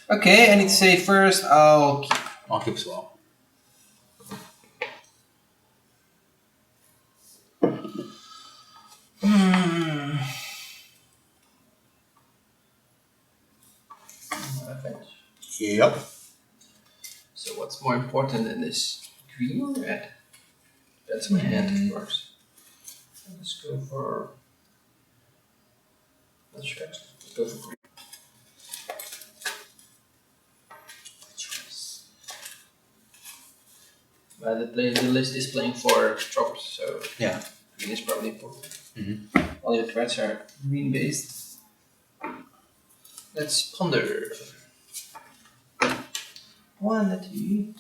Okay, I need to say first I'll keep as well. Yep. So what's more important than this? Green or red? That's my hand, of course. Let's go for... Not sure. Let's go for green. But the list is playing for drops, so yeah, green is probably important. Mm-hmm. All your threats are green based. Let's ponder. 1, 2,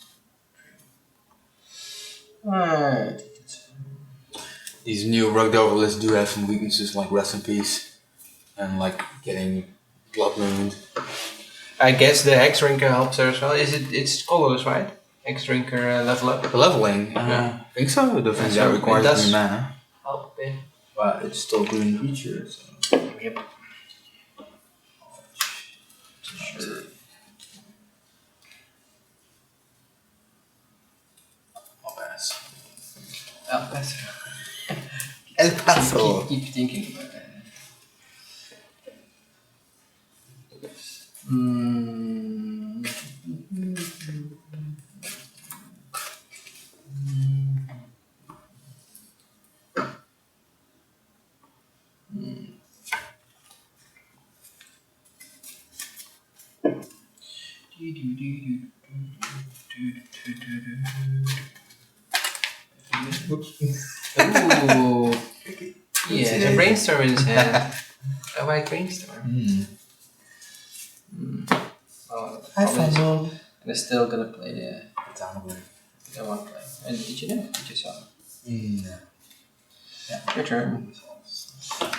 3. Alright. These new rugged over lists do have some weaknesses like Rest in Peace and like getting Blood Mooned. I guess the Hex Drinker helps there as well. It's colorless, right? Hex Drinker level up. The leveling? I think so. I don't think that requires any mana. Help a bit. But it's still a green creature, so. Yep. Sure. I'll pass. El Paso. El Paso. Keep thinking about that. Ooh. Yeah, it's a brainstorm in his hand. A white brainstorm. Oh, I fumbled. And they're still gonna play the Downward. they want to play. And did you know? Did you saw? No. Yeah. Your turn.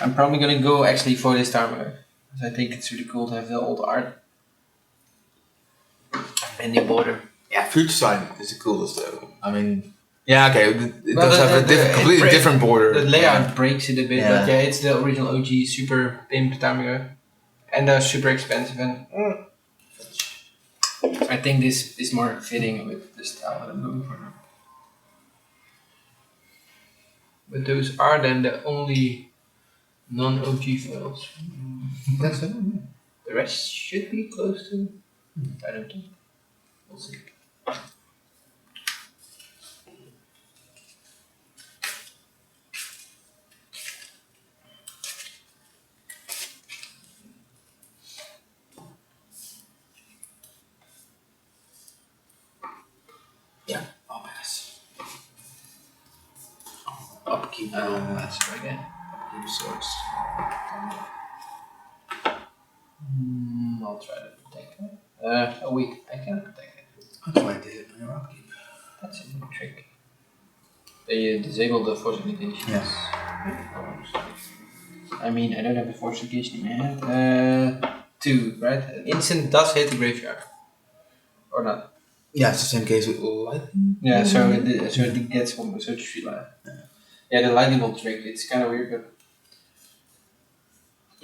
I'm probably gonna go actually for this timer. Because I think it's really cool to have the old art. And the border. Yeah, Future Sight is the coolest though. I mean, yeah, okay, it does have a completely different border. The layout breaks it a bit, but yeah, it's the original OG Super Pimp timer. And they're super expensive and I think this is more fitting with the style that I'm going for now. But those are then the only non-OG files. That's it. The rest should be close to. I don't know. We'll see. Yeah, I'll pass. Upkeep. That's right again. Upkeep source. I'll try to protect it. A week. I cannot protect it. That's why I did it on your upkeep. That's a new trick. They disable the fortification. Yes. I mean, I don't have the fortification in my hand. 2, right? An instant does hit the graveyard. Or not? Yeah, it's the same case with lightning. Yeah, so it gets one, so 3 life. Yeah, the lightning bolt trick, it's kind of weird, but.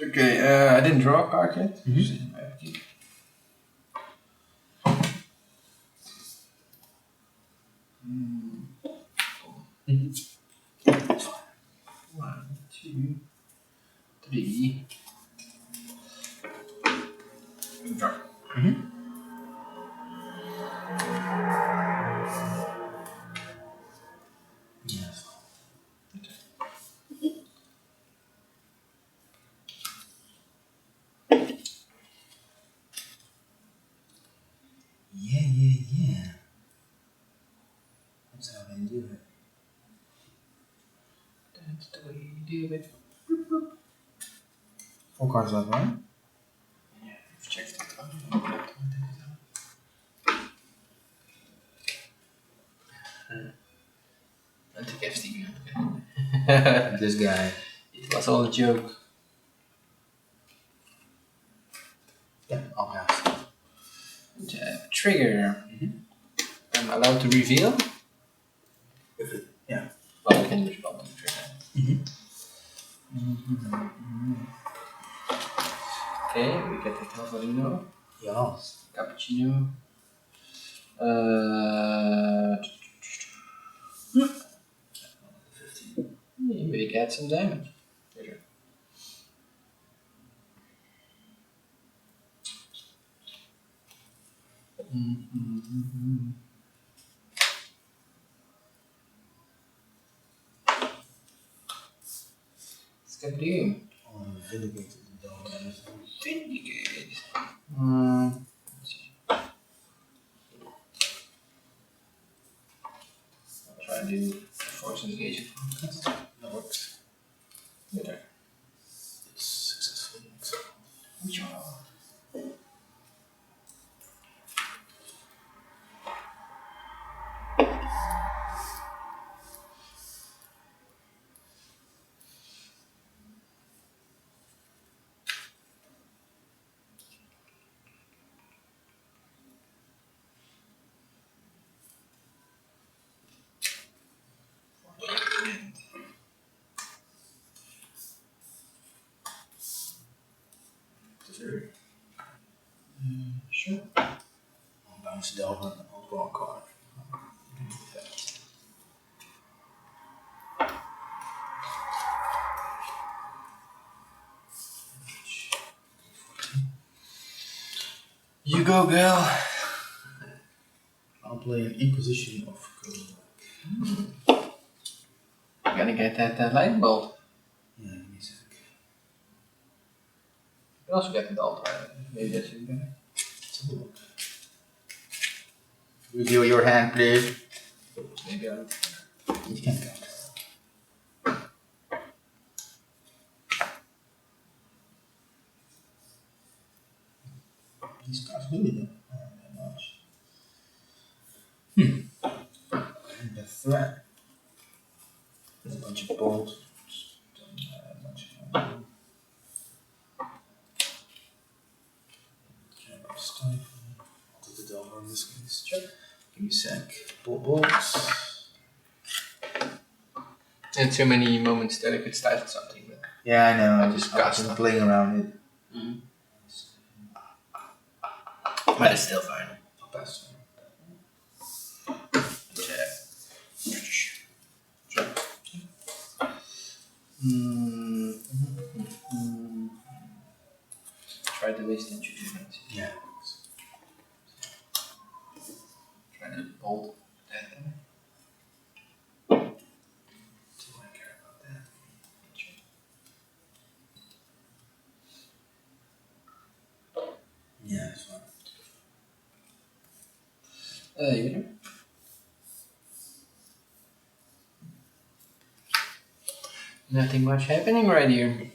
Okay, I didn't draw a card yet. One, 2, 3. Draw. Yes. Yeah. That's how they do it. That's the way you do it. 4 cards left, right? Yeah, I've checked it. Anti-FT. This guy. It was all a joke. Yeah, I'll pass. Trigger. I'm allowed to reveal? If it, yeah. Well, I can respond to the trigger. Okay, we get the Calvarino. Yeah. Cappuccino. Maybe get some damage. Here. Let's get Doom. Vindicated the dog. Vindicate. Let's see. I'll try to do force engagement. That works. There. It's successful. Yeah. Sure. I'll bounce Delver and I'll draw a card. You go, gal. I'll play an Inquisition of Gold. I'm gonna get that light bolt. Yeah, give me a sec. You can also get the Delta. Maybe that's even better. Let's have a look. Reveal your hand, please. Maybe I'll. You can't count. These cards really don't matter that much. And the threat. There's a bunch of bolts. Don't matter that much. Stifle. I'll take the Delver in this case. Sure. Give me a sec. Bolts. And too many moments that I could stifle something. But Yeah, I know. I just got been playing around it. But it's still fine. I'll pass. Sure. Try to waste intuition. Yeah. Try to bolt that thing. Do I care about that? Yeah, that's fine. You know? Nothing much happening right here.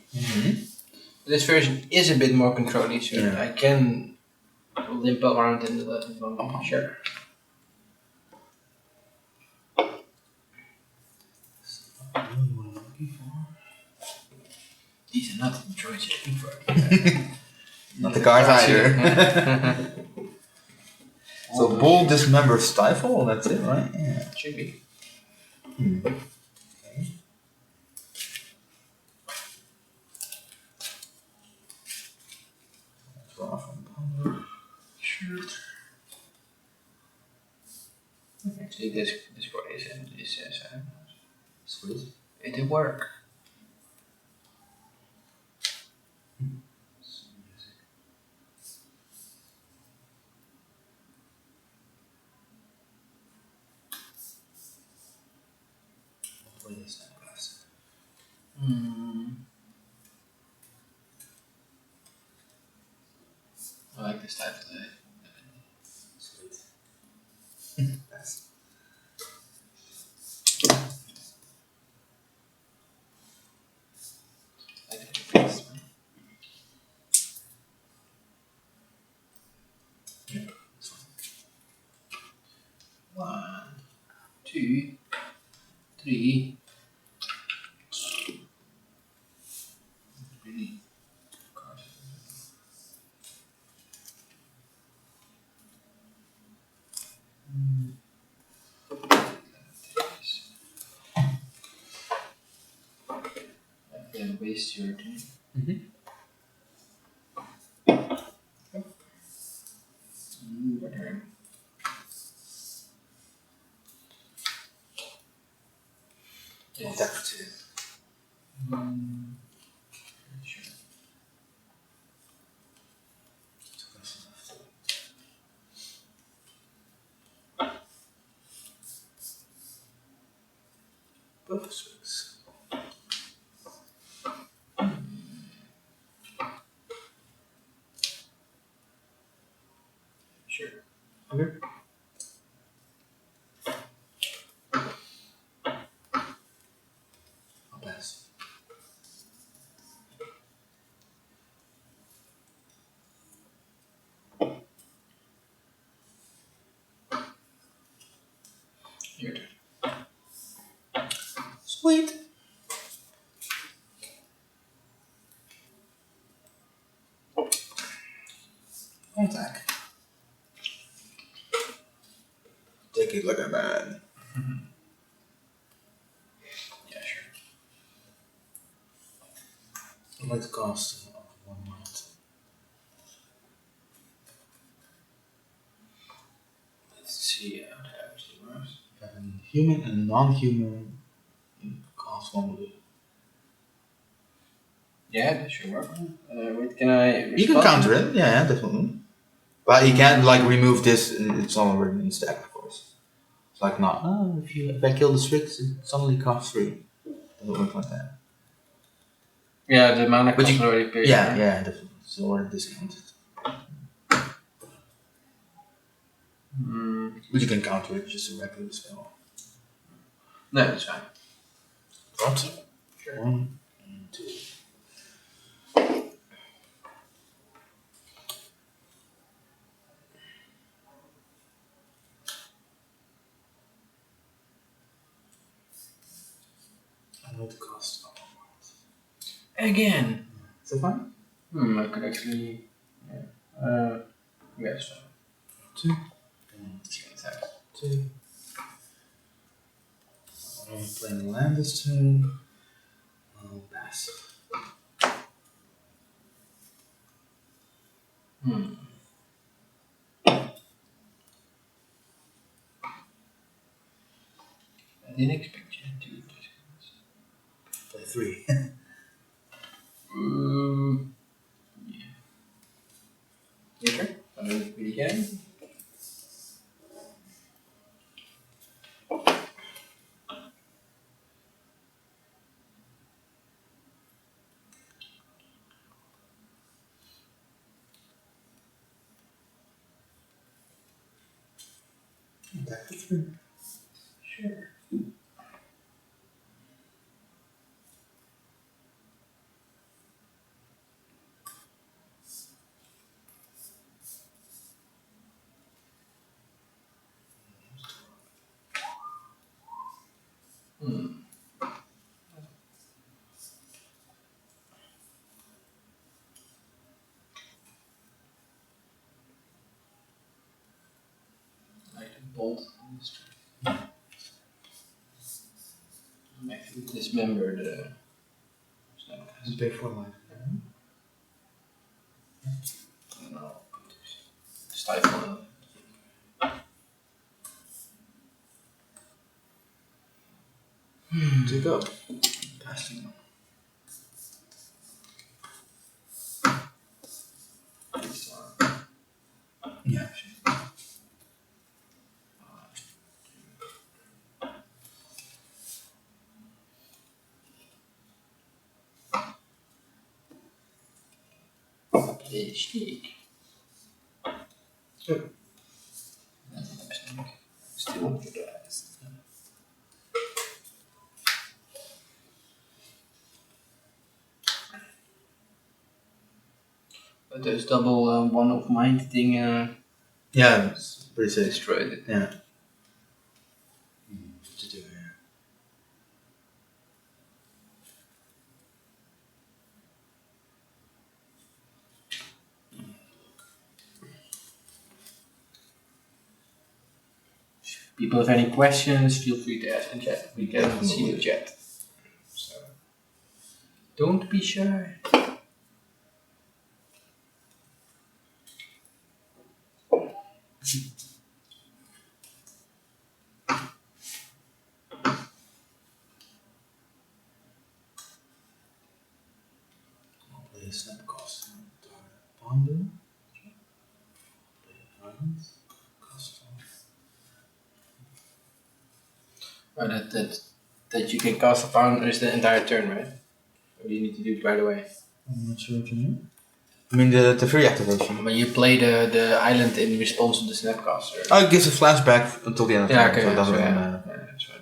This version is a bit more controlling, so Yeah. I can limp around in the environment. Sure. Not really what I'm looking for. These are not the droids you're looking for. Not the cards either. So bold, dismember, stifle. That's it, right? Yeah. Should be. Okay. Draw from ponder. Sure. Actually, this card is Sweet. it did work. I'll play this now, guys. I like this type of thing. Sweet. Pass. I like this one. Yeah, that's fine. 1, 2, 3. Really card. I waste your turn. Both the swings. Sure. Okay. I'll pass. Your turn. Sweet. Attack. Take it like a man. Yeah, sure. I'd like to cast 1 mind. Let's see how that actually works. And human and non-human cast 1 blue. Yeah, that should work. Wait, can I? You can counter it, yeah, definitely. But you can't like remove this. It's already in stack, of course. It's like not. Oh, if I kill the Strix, it suddenly costs 3. Doesn't work like that. Yeah, the mana But cost you- already paid. Yeah, right? yeah, definitely. It's already discounted. But you can counter it just a regular spell. No, it's fine. Drops. Sure. 1 and 2. I'm going to cost. Again. Is that fine? I could actually. Yeah. Yeah, it's fine. 2. It's gonna attack. 2. I'm playing land this turn. I'll pass. I didn't expect you to do this. Play 3. Yeah. Your turn. I don't really get it. Back to 3. Sure. Like a bolt on this turn. I'm actually dismember the. You pay 4 life. And I'll stifle it. To go. Passing. Yeah. Okay, shake. Sure. Still good eyes. But there's double one of mind thing Yeah, it's pretty safe. destroyed it. Yeah. What to do here? People have any questions, feel free to ask in chat. We can see the chat. So don't be shy. I'll play a snap cost. Ponder. Play a islands. Cost. Oh, that that you can cast a pound is the entire turn, right? Or do you need to do it right away? I'm not sure what you mean. I mean the free activation. When you play the island in response to the Snapcaster. Oh, it gives a flashback until the end of the turn, okay, so it doesn't so really matter. Yeah, that's right.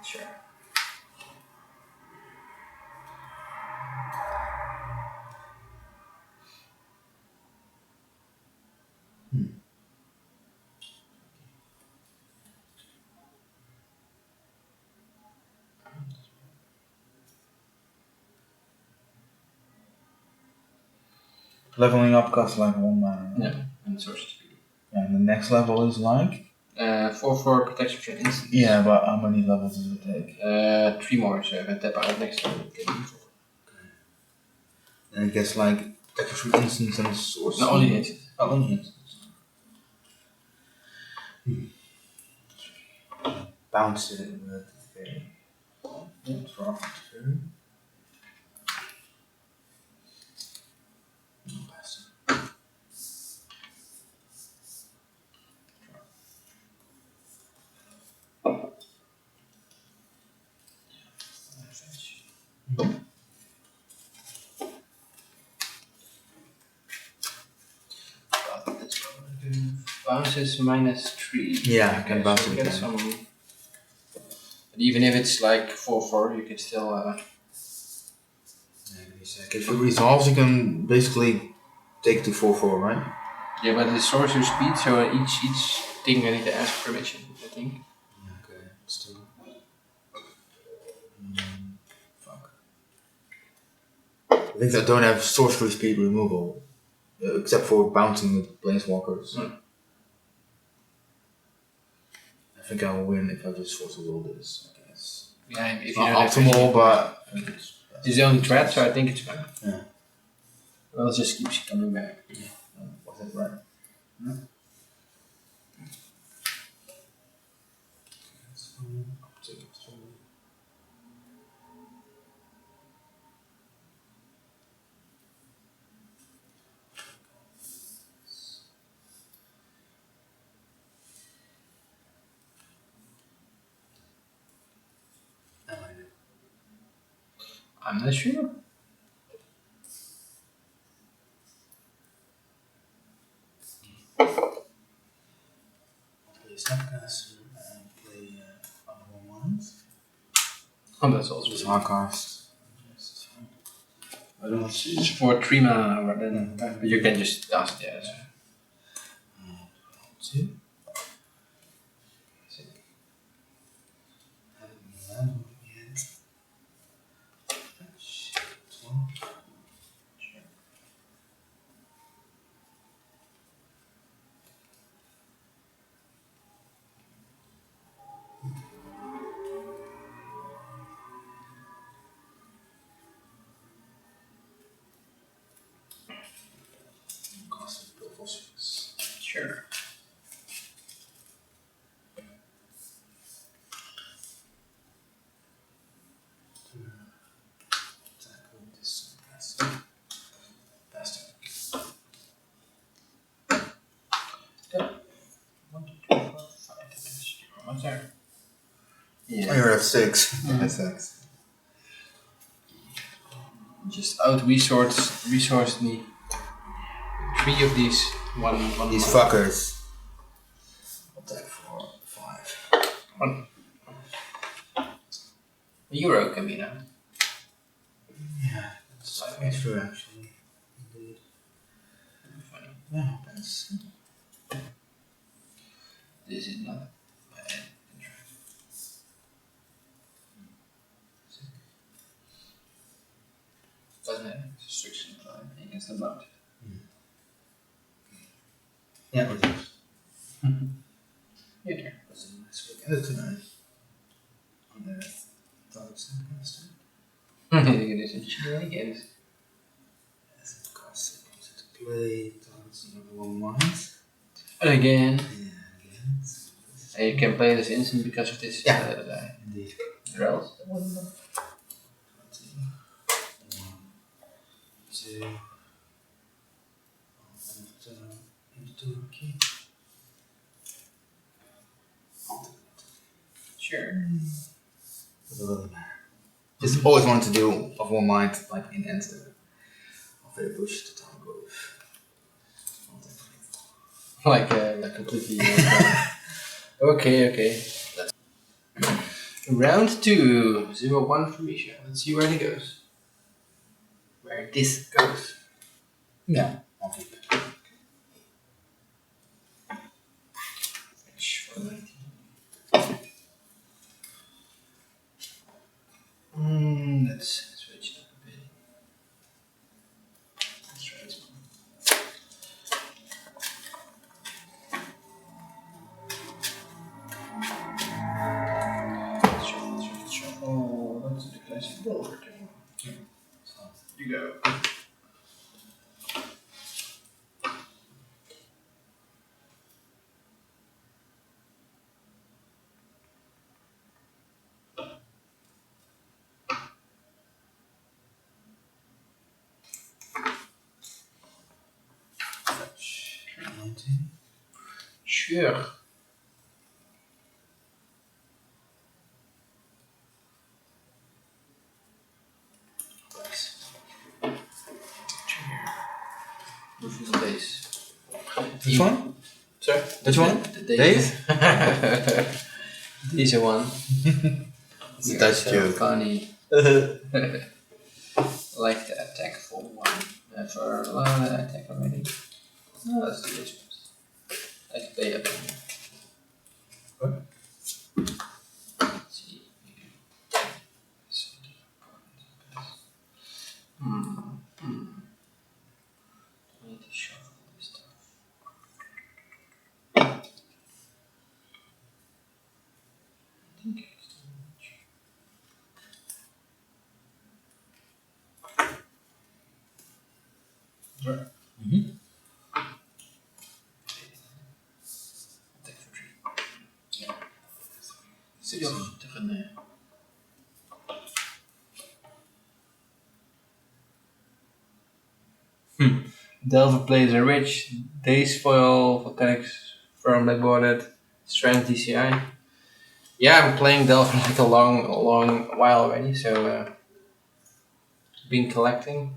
Sure. Leveling up costs like 1 mana. Yeah, and source speed. And the next level is like? 4/4 protection from instants. Yeah, but how many levels does it take? 3 more, so if I tap out next turn, it can be 4. And it gets like protection from instants and source. No, only instants. Oh, only instants. Bounce it with fairy. Draw from fairy. Bounce is -3. Yeah, I can bounce it get again. some. But even if it's like 4/4, you can still. If it resolves, you can basically take to 4/4, right? Yeah, but it's sorcerer speed, so each thing I need to ask permission, I think. Yeah, okay, still. Fuck. I think I don't have sorcery speed removal, except for bouncing with planeswalkers. I think I will win if I just force a will this, I guess. Yeah, if It's you not don't have optimal, any- but I think It's the only threat, so I think it's fine. Yeah. Well, it just keeps coming back. was it right? I'm not sure. Play Snapcaster and play Other Ones. Oh, that's also Just hardcast. I don't see. It's for 3 mana, but then but you can just cast it. Yeah, that's fine. Two. Sure. What's there? Yeah. You're at 6. That's 6. Just out resourced me 3 of these. One. These fuckers. Attack for 5. 1. Euro Camino. Yeah, that's true actually. Indeed. Funny. Yeah, that's. This is not bad. Doesn't have restriction against the blood. Yeah, it is. Your turn. That's a nice look at it tonight. On the Dark Snapcaster. You can do some shenanigans. Yes, of course, it comes into play. Targets another 1 minds. And again. Yeah, again. And you can play this instant because of this Yeah. die. Indeed. Or else that wasn't enough. 2, Sure. Just always wanted to do of one mind, like in instant. Of a push the time goes. Like completely. Okay. Round 2. 0-1 for Misha. Let's see where it goes. Where this goes. Yeah, I'll keep. Fetch for 19. Let's switch it up a bit. Let's try this one. Shuffle. Oh, that's the classic Delver thing. You go. Sure. Which is the base? Which one? Sorry? Which one? The Days? These are one. It's a Dutch joke. Funny. I like the attack for one. For attack already. No, let's do this first. I can play up. What? Let's see. I need to shuffle this stuff. I think it's too much. Right. Mm-hmm. Attack for 3. Yeah. Ja, tegen Delver plays a rich Days foil volcanics from that boarded strength DCI. Yeah, I'm playing Delver like a long while already, so been collecting.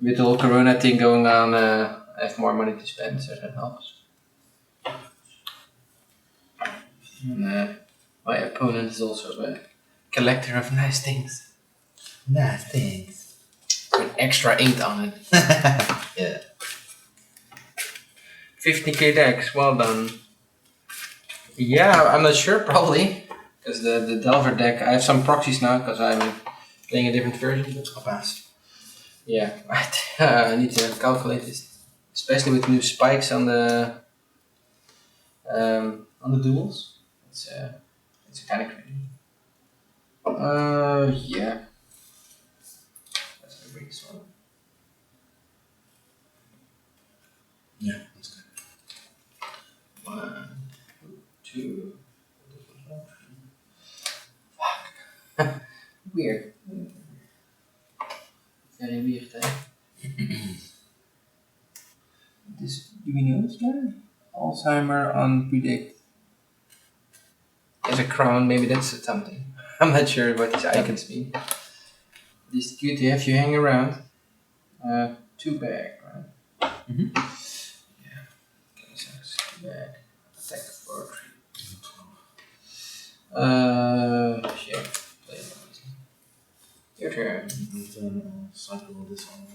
With the whole Corona thing going on, I have more money to spend, so that helps. And, my opponent is also a collector of nice things. Nice things. With extra ink on it. Yeah. 50k decks, well done. Yeah, I'm not sure, probably. Because the Delver deck, I have some proxies now because I'm playing a different version. I'll pass. Yeah, I need to calculate this. Especially with new spikes on the duels. It's kind of crazy. Yeah. That's gonna break this one. Yeah, that's good. 1, 2. Fuck. Weird. Very weird, eh? This, do we know this guy? Alzheimer on predict. As a crown, maybe that's something. I'm not sure what these icons mean. This is cute to have you hang around. 2 back, right? Mm-hmm. Yeah. Okay, so 2 back. Attack for 3. Yeah. Play it. Your turn. And then I'll cycle this one.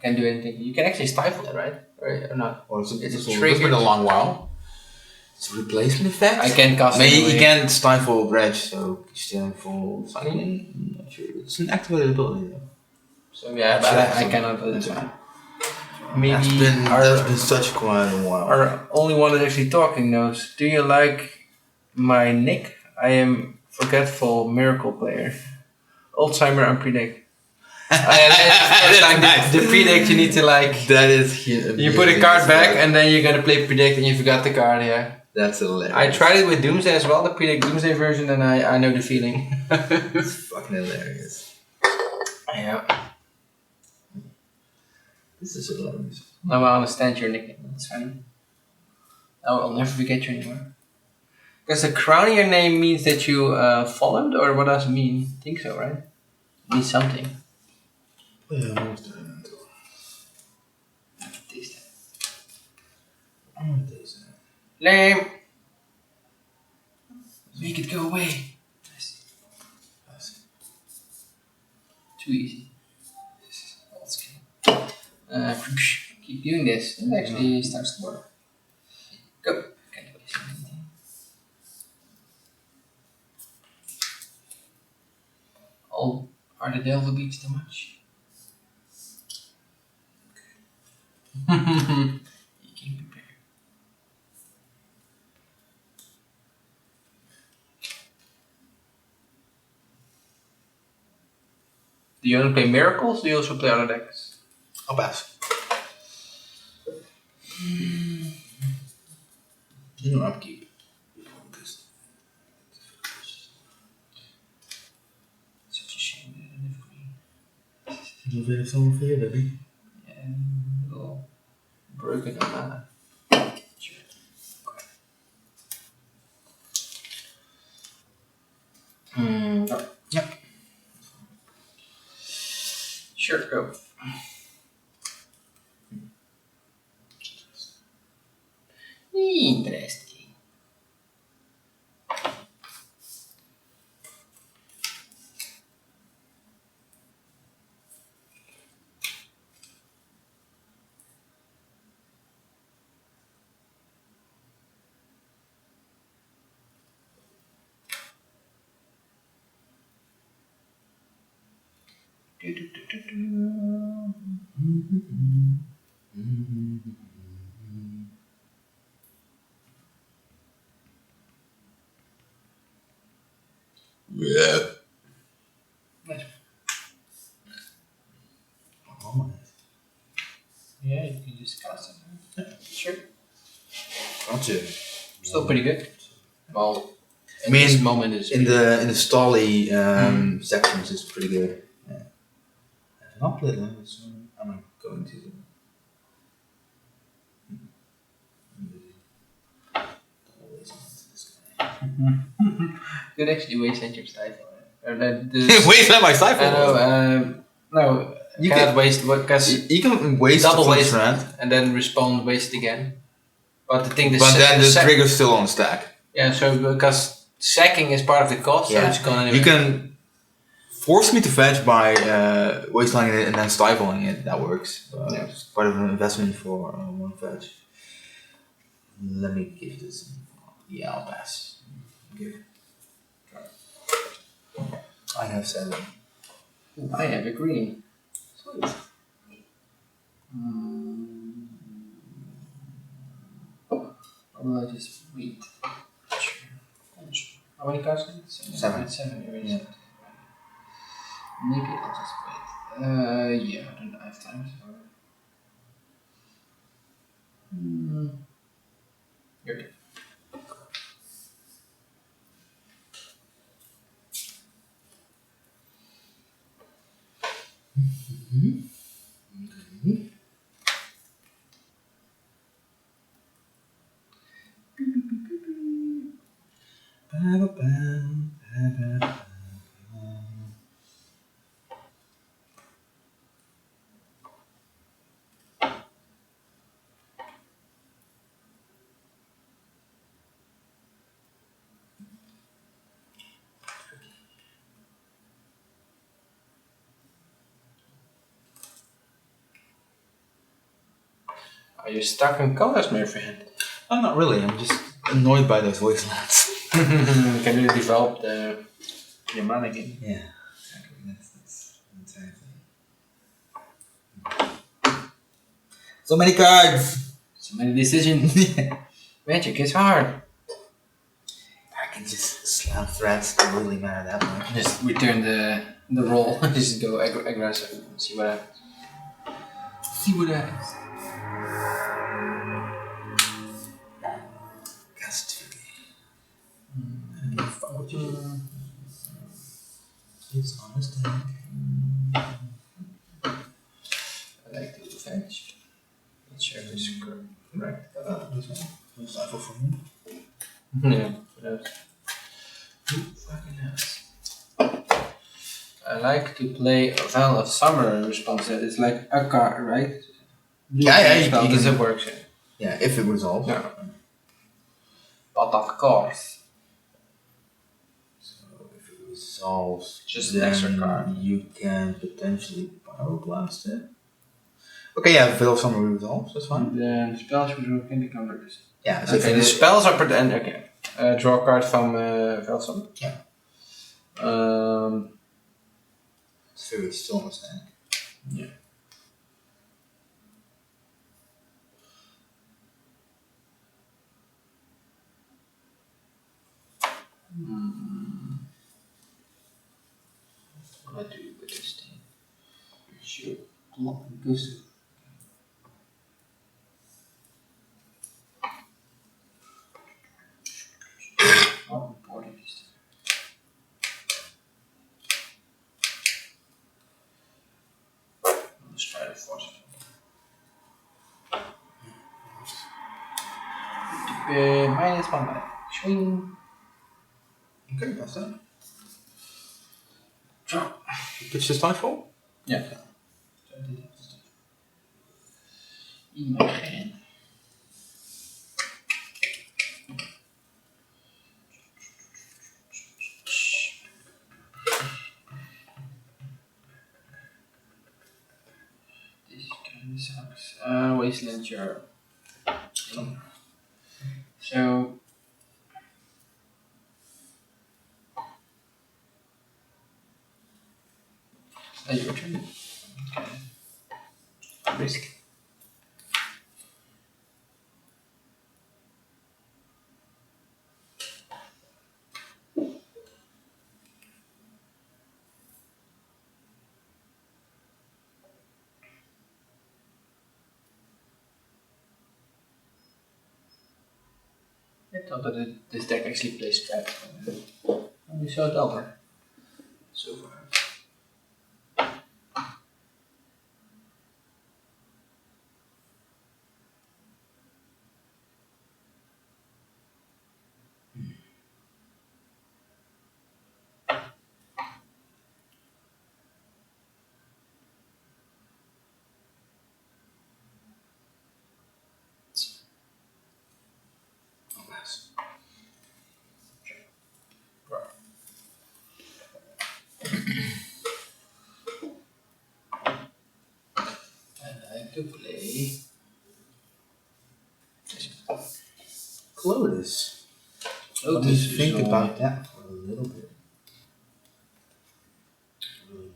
Can't do anything. You can actually stifle it, right? Or not? Or it's triggered. been a long while. It's a replacement effect. I can't cast it. Maybe you can't stifle Dredge, so you're still full cycling. I'm not sure. It's an activated ability though. So yeah, but I cannot do That's it. fine. Maybe That's been such quite a while. our only one that's actually talking knows. Do you like my nick? I am forgetful miracle player. Alzheimer and predict. It's like nice. the predict you need to like. That is You put a card back and then you're gonna play predict and you forgot the card. Yeah. That's hilarious. I tried it with Doomsday as well, the predict Doomsday version, and I know the feeling. It's fucking hilarious. Yeah. This is hilarious. Now I understand your nickname. That's funny. I'll never forget you anymore. Because the crown in your name means that you followed, or what does it mean? I think so, right? It means something. Yeah, I'm almost doing that. Taste it. I'm gonna taste it. Lame. Make it go away. Too easy. Keep doing this. It actually starts to work. Go. Okay. Oh, are the Delver beats too much? You can prepare. Do you only play miracles? Do you also play other decks? I'll pass. No upkeep. Such a shame that I don't have green. You have someone for you, baby. Yeah, a little broken on mana. Sure. Oh, Yep. sure, go. Interesting. Yeah. Nice. Oh, Yeah, you can just cast it. Yeah, sure. gotcha. Still pretty good. Well, I mean, this moment is in the Stolly sections, it's pretty good. Yeah. I've not played them, so I'm not going to. Always want this guy. you could actually wasteland your stifle. Wasteland my Stifle. I know. No, you cannot waste because You can waste double the waste strand, and then respawn waste again. But the thing is, but then the trigger's still on stack. Yeah, so because sacking is part of the cost, so it's gonna. You can force me to fetch by wastelanding it and then stifling it. That works. It's part of an investment for one fetch. Let me give this. Yeah, I'll pass. Good. I have 7. Ooh, I have a green. Sweet. Or will I just wait? Sure. How many cards? 7. 7. Yeah. Maybe I'll just wait. Yeah, I don't have time. So. Your turn. Are you stuck in colors, my friend? Oh, not really. I'm just annoyed by those wastelands. Can you develop your mana again? Yeah, exactly. That's exactly. So many cards. So many decisions. Magic is hard. I can just slam threats. Don't really matter that much. Just return the roll. Just go aggressive. See what happens. See what happens. Cast That is correct. This one. No stifle for me. Yeah, that's fucking nuts. I like to play a Veil of Summer response. It's like a card, right? Yeah, you Spell can doesn't work. Yeah, if it resolves. Yeah. But of course, So if it resolves, just an then extra card. you can potentially Pyroblast it. Okay, yeah, Veil of Summer resolves, that's fine. Then spells can be converted. Yeah, so Okay, the spells are okay. Draw a card from Veil of Summer. Yeah. It's very still on the stack. Yeah. What do with this thing? Sure. Block this. How important is this? Let's try to force it. Minus 1 life. Swing. Okay, that's that. Draw. Pitch the Stifle? Yeah. Imagine. This kind of sucks. Wasteland your. So. Your turn. Okay. Risk. I thought that this deck actually plays trap. We saw it over. So far. To play Clotus. Let me Lotus think is about that for a little bit. A little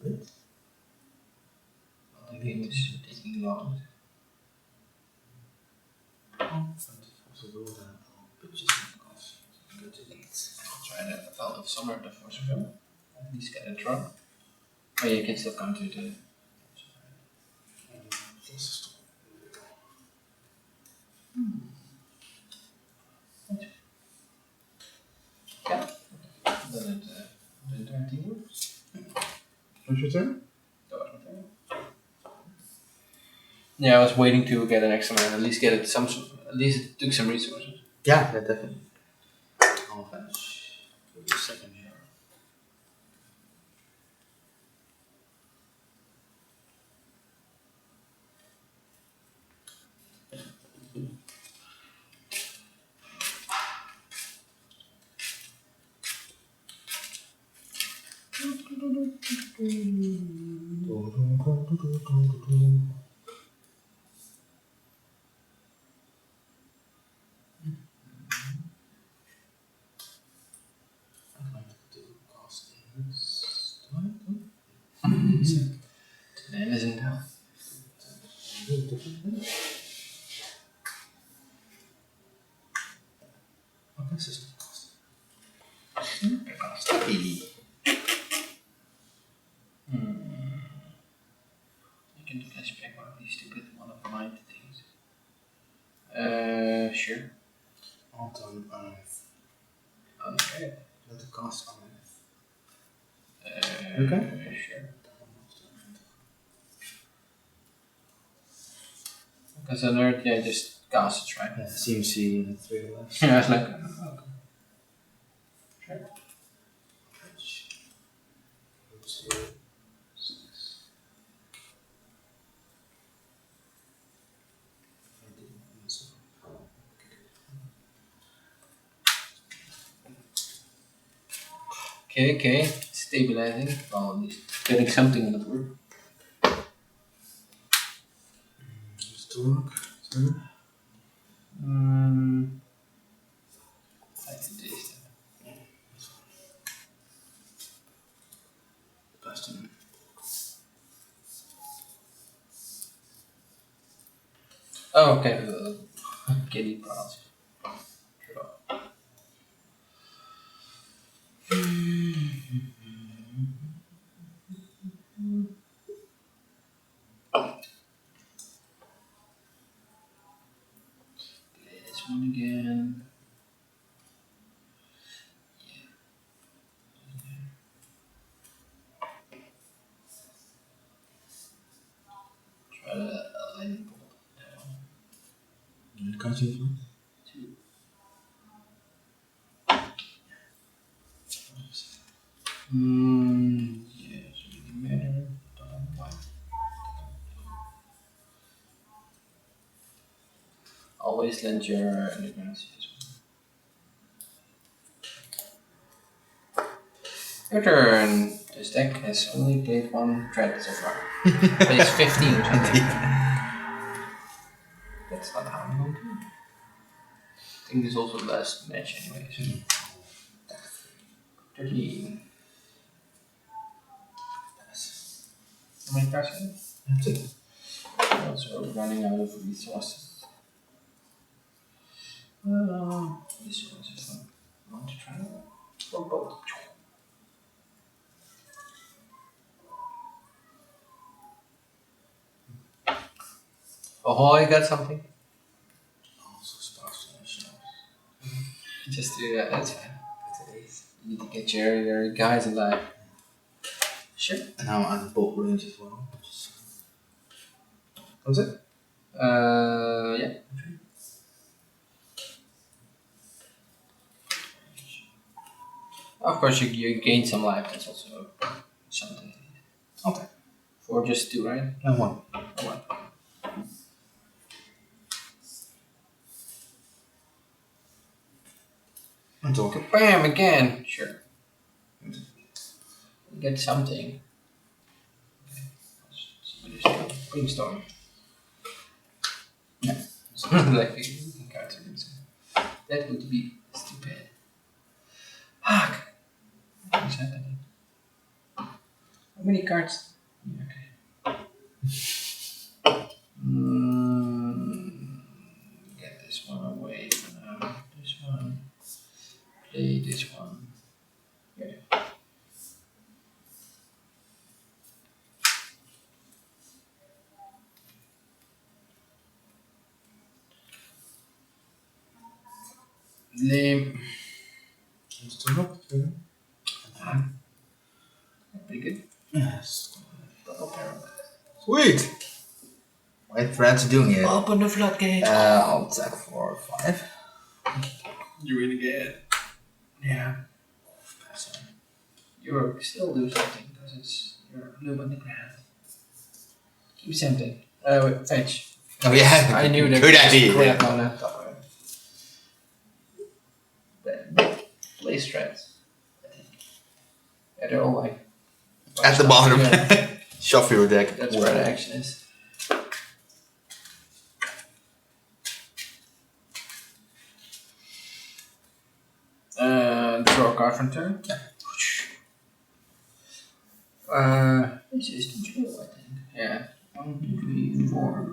bit. the game is taking long. Also will that pitches off. Go to these. I'll try that Veil of Summer the first film. At least get a draw. Oh, you can still counter the. Yeah. Then it 13 moves. What's your turn? That was my thing. Yeah, I was waiting to get an extra man, at least get it some. At least it took some resources. Yeah, definitely. I'll fetch. Give you a second here. The name isn't down. What does this cost? Stuffy. You can flashback one of these stupid one of mind things. Sure. Autumn Okay. Let the cost on Okay. Sure. Because a nerd, yeah, just casts it, right? Yeah, CMC and 3 less. Yeah, it's like, okay. Sure. Okay, stabilizing. Well, at least getting something that works. Just to look. Sorry. I can taste it. Best one. Oh, okay. Kitty prawns. This one again. Try the lightning bolt. Can't see it. Yeah, it's really matter. Always lend your underground. Your turn. This deck has only played one threat so far. Plays 15 or something. That's not how I'm going to do it. I think this is also the last match anyway. So. 13. How many cards are there? That's it. Also running out of resources. Resources. I want to try for both. Oh, I got something. Also sparks on the shelves. Just do that, that's fine. You need to get your guys alive. Sure. And now I'm at the bolt range as well. What's it? Yeah. Of course, you gain some life. That's also something. Okay. 4 just 2, right? No, 1. Or 1. I'm talking. Bam again. Sure. Get something. Okay. Brainstorm. Yeah. Like cards are insane. That would be stupid. Fuck. What is happening? How many cards? Yeah, okay. Get this one away for now. This one. Play this one. Yeah. Lame. Just to look. Pretty good. Yes. Double barrel. Sweet. My friends are doing it. Open the floodgate. I'll attack for 5. You win again. Yeah. You're still do something because it's your loop on the ground. Keep something. Wait, fetch. Oh yeah. I knew that. Good idea. Crap Yeah. on that top. Play strats. I think. Yeah, they're all like. At the bottom. Yeah, Shuffle your deck. that's where the action is. Draw a card from turn. This is the drill, I think. Yeah. 1, 2, 3, 4.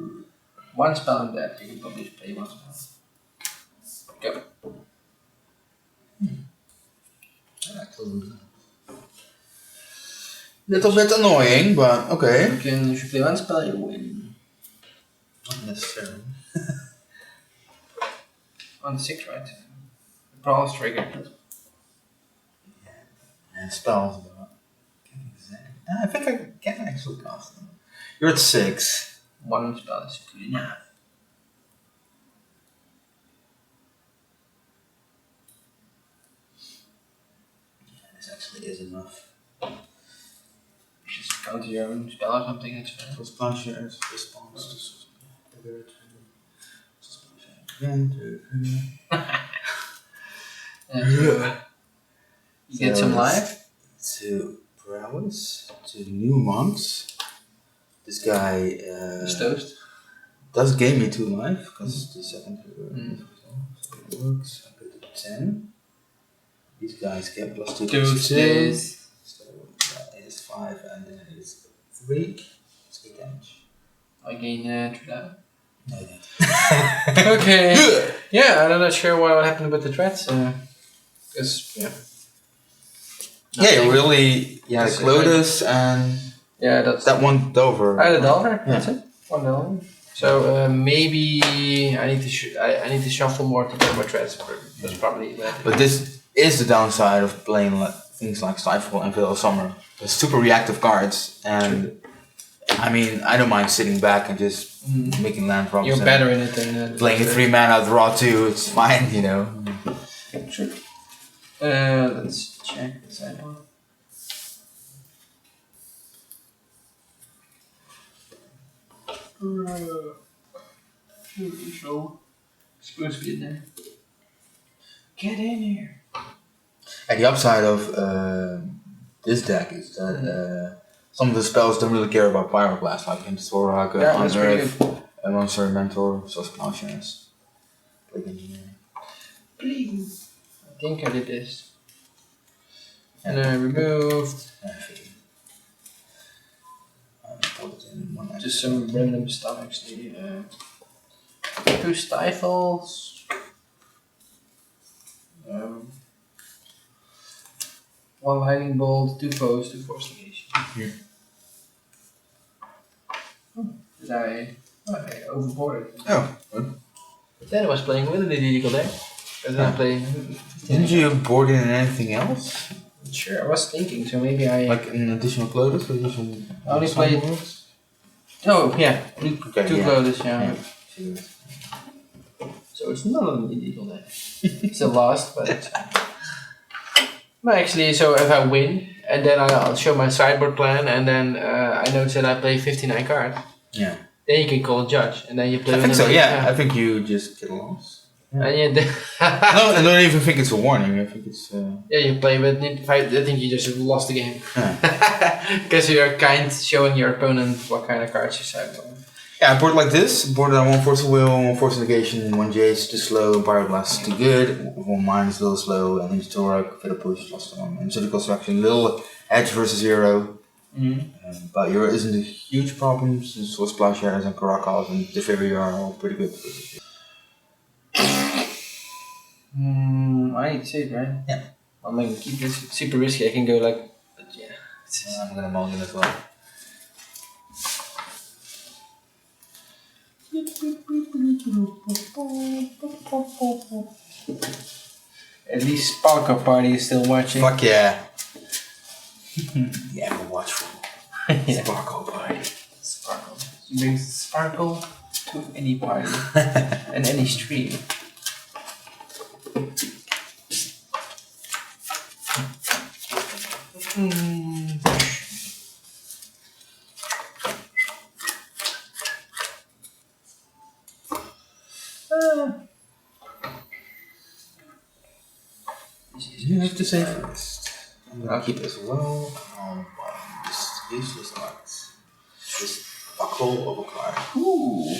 One spell in that. You can probably just play one spell. Go. Little bit annoying, but okay. If you play one spell, you win. Not necessarily. 1 6, right? Brawl's trigger. And spells, but I think I can actually cast them. You're at 6. One spell is good enough. actually is enough. Just counter your own spell or something. It's fine. For Plowshares, response to again. You get some life. To prowess, to new monks. This guy It's toast. does gain me 2 life because the second so it works. I go to 10. These guys get plus 2 Doomsdays. So that is 5 and then it is 3. It's 8 damage. I gain 3 that. No, I don't. Okay. Yeah, I'm not sure what happened with the threats. Because, yeah. Yeah, really. Yeah, It's Lotus and Yeah, that's. that one Dover. I had a Delver, that's it. 1 Delver. So maybe I need to I need to shuffle more to get more threats. That's probably that. But this is the downside of playing things like Stifle and Veil of Summer. They're super reactive cards, and I mean, I don't mind sitting back and just making land drops. You're better in it than playing a 3 mana draw 2. It's fine, you know. True. Let's check the sideboard. So supposed to be in there. Get in here. And the upside of this deck is that some of the spells don't really care about Pyroblast, like Intorak, Unearth, Monster Mentor, so Plowshares. Plague Engineering. Please. I think I did this. And then I removed just some random stuff actually. 2 Stifles. 1 Lightning Bolt, 2 Foes, 2 Force Negation. Did I overboarded? Oh. Then I was playing with an illegal deck. And then I played. Didn't you board in anything else? Sure, I was thinking, so maybe I. Like an additional Lotus or additional. I only played. Oh, yeah. 2 Lotus, yeah. So it's not an illegal deck. It's a lost, but it's. No, actually, so if I win, and then I'll show my sideboard plan, and then I notice that I play 59 cards. Yeah. Then you can call a judge, and then you play. I think so. Yeah, I think you just get lost. Yeah. And yeah, I don't even think it's a warning. I think it's. Yeah, you play with. I think you just lost the game. Because you're showing your opponent what kind of cards you sideboard. Yeah, I board like this. Board on 1 Force of Will, 1 Force Negation, 1 Jace, too slow, and Pyroblast too good. 1 Mine is a little slow, and Intorak, Fiddle Push, lost 1. And Surgical Construction, little edge versus 0. But Euro isn't a huge problem since was Plowshares and Caracals and Teferi are all pretty good. I need to save, right? Yeah. I'm gonna keep this super risky. I can go like, but yeah. I'm gonna mulligan as well. At least Sparkle Party is still watching. Fuck yeah. Yeah, I'm watchful. Yeah. Sparkle Party. Sparkle. She brings sparkle to any party and any stream. You have to say first. I'm gonna keep as well. This useless cards. This buckle of a card. Ooh.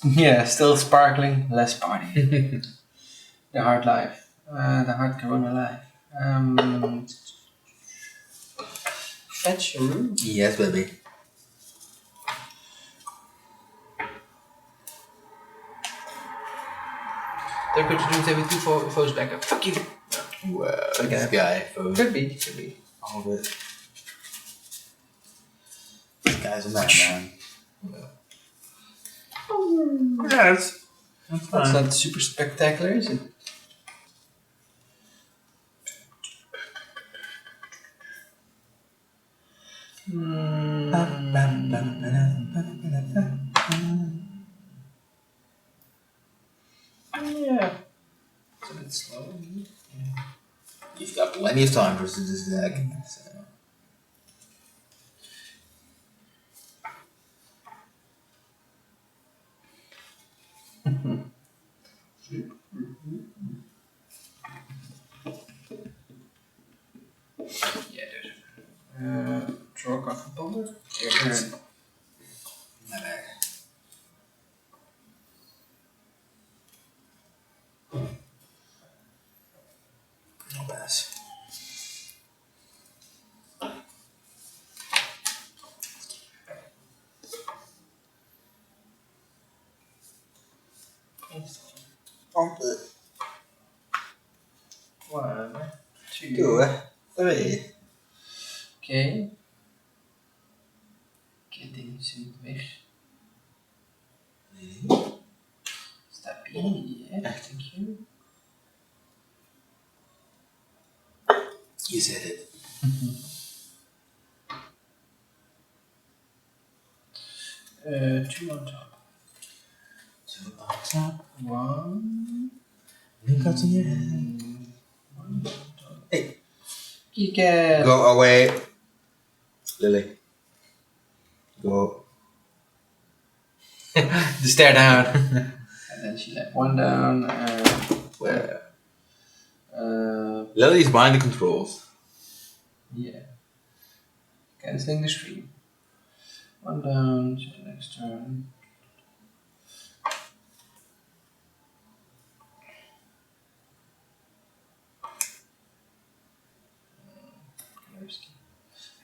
Yeah, still sparkling, less party. The hard life. The hard corona life. Fetch a room? Yes, baby. They're going to Doomsday with 2 foes back up. Fuck you! Well, this guy. Could be. All of it. This guy's a madman. Yeah, that's That's not super spectacular, is it? Yeah. It's a bit slow. Yeah. plenty of time versus this deck. So. Yeah, there's draw a card from Boulder. Your turn. My bad. No pass. One, two. 2, 3. Okay. Ketting zit weg. Stabiel, yeah, thank you. You said it. 2 on top. 2 on top. 1. Link out in your hand. 1 on top. Hey. Kick it. Go away. Lily. Go. The stare down. And then she let 1 down. Where? Lily's behind the controls. Yeah. Canceling the stream. 1 down, so next turn.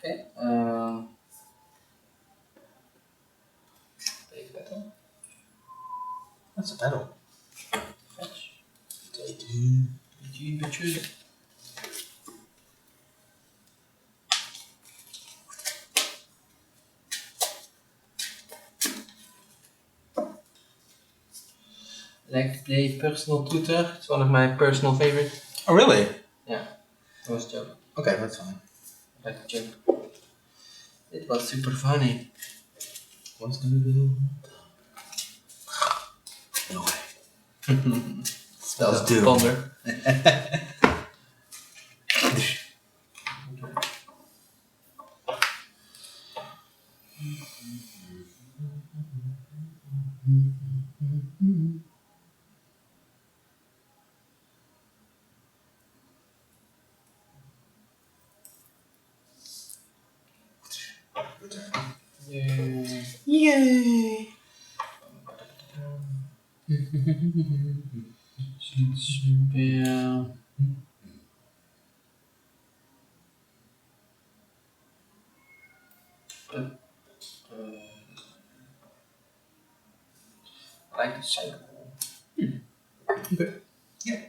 Okay. Take battle. That's a battle. Fetch. Take 2. BG bitches. I like to play personal tutor. It's one of my personal favorites. Oh, really? Yeah. It was a joke. Okay, that's fine. I like to joke. It was super funny. What's gonna do? No way. Spells Doom. Thunder. Yay. Yay! Speel. I like the cycle. Okay. Yeah.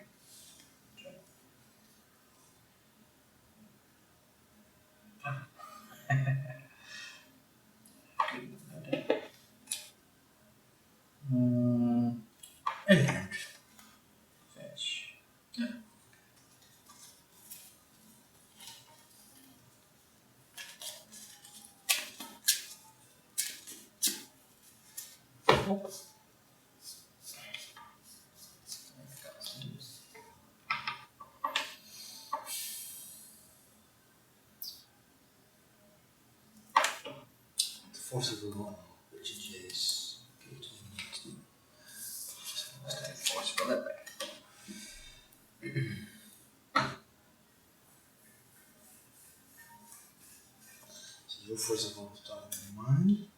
And Fetch. the force of the law, which is Forceful that back. So your force of law targeting mine.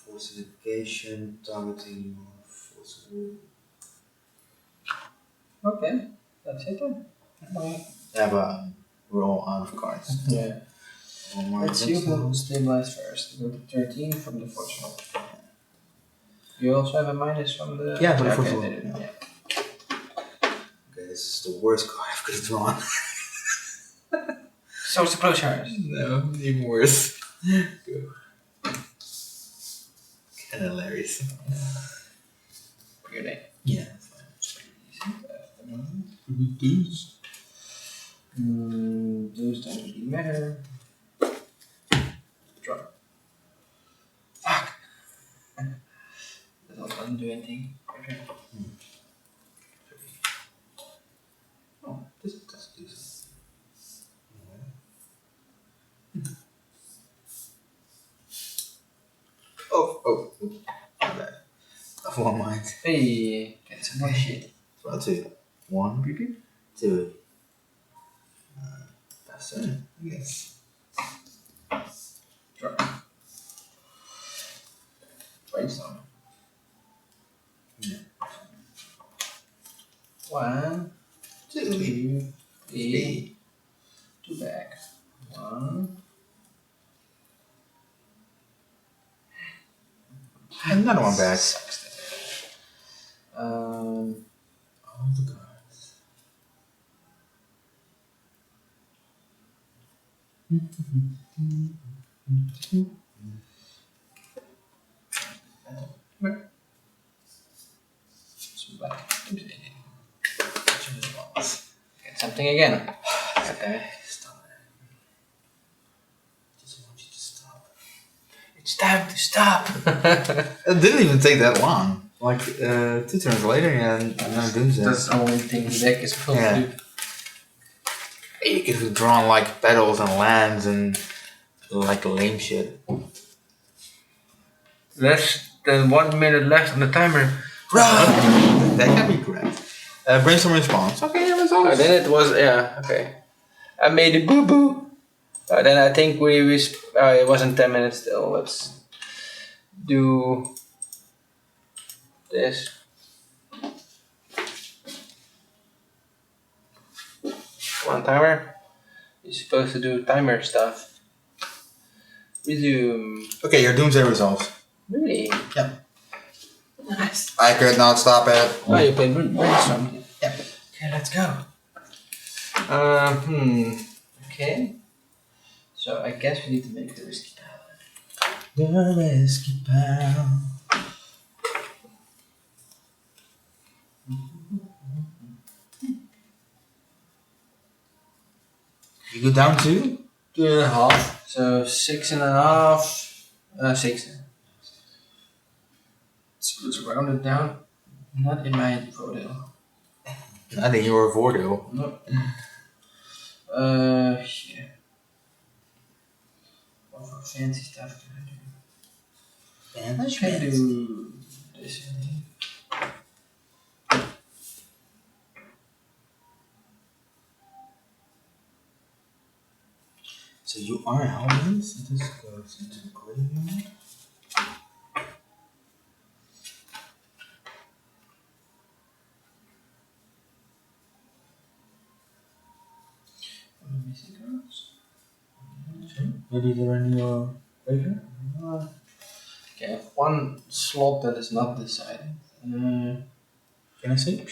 Fortification targeting your force of will. Okay. That's it then. Yeah, but we're all out of cards. Yeah. All mine Let's see who next will stabilize first. Go to 13 from the forceful. You also have a minus from the. Yeah, from the okay, forceful. they didn't, yeah. Okay, this is the worst card I could have drawn. So it's the close yours. No, even worse. Go. Kinda hilarious. Your day. Yeah. Those don't really matter. Draw. Fuck! That doesn't do anything. Okay. Oh, this does do Oh. My bad. Of one mind. Hey, get some more shit. Well, 2. 1. Beep, beep. 2. That's it. Yes. Sure. Brainstorm. Yeah. 1, 2. 2, 3. 3. 2 back. 1. Another one back. Um. All the cards. Some black. Get something again. Okay. Stop it. Just want you to stop. It's time to stop. It didn't even take that long. Like 2 turns later, and Doomsday. That's the only thing the deck is supposed to do. You could have drawn like petals and lands and like lame shit. Less than 1 minute left on the timer. That can be correct. Brainstorm response. Okay, results. Then it was okay. I made a boo boo. Then I think it wasn't 10 minutes still. Let's do this. Come on, timer. You're supposed to do timer stuff. Resume. Okay, your Doomsday results. Really? Yep. Nice. I could not stop it. Oh, you played brainstorm. Yep. Okay, let's go. Okay. So I guess we need to make the risky pal. The risky pal. You go down to 2.5. So 6.5. 6. So let's round it down. Not in my photo. I think you were a Vordo. No. Yeah. What for fancy stuff can I do? I can do this. So you are Hellman, so this goes into the graveyard. What are the missing cards? Maybe they're in your graveyard? Okay, I have one slot that is not decided. Can I see?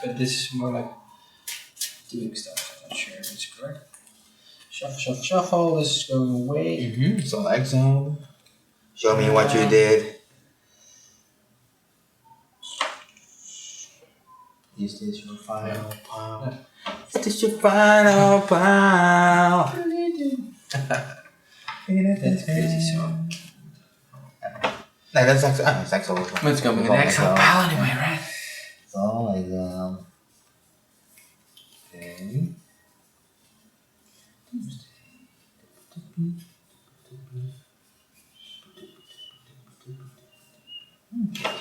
But this is more like doing stuff. I'm not sure if it's correct. Shuffle, shuffle, shuffle. This is going away. So exile. Show me what you did. Is this your final pile? Is this your final pile? That's crazy, so. No, that's exile. Oh, it's exile. It's going to be an exile pal anyway, right? It's all exile. Okay.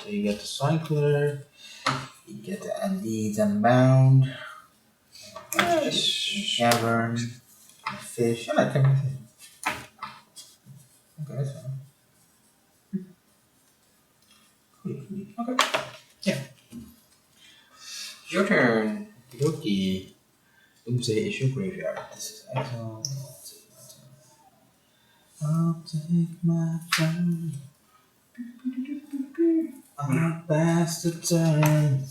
So you get the Cycler, you get the Undeeds Unbound, Yes. Cavern, Fish. I like everything. Okay, that's fine. Okay. Yeah. Your turn. Okie. Doomsday is your graveyard. This is exile. I'll take my turn. I'll pass the turn.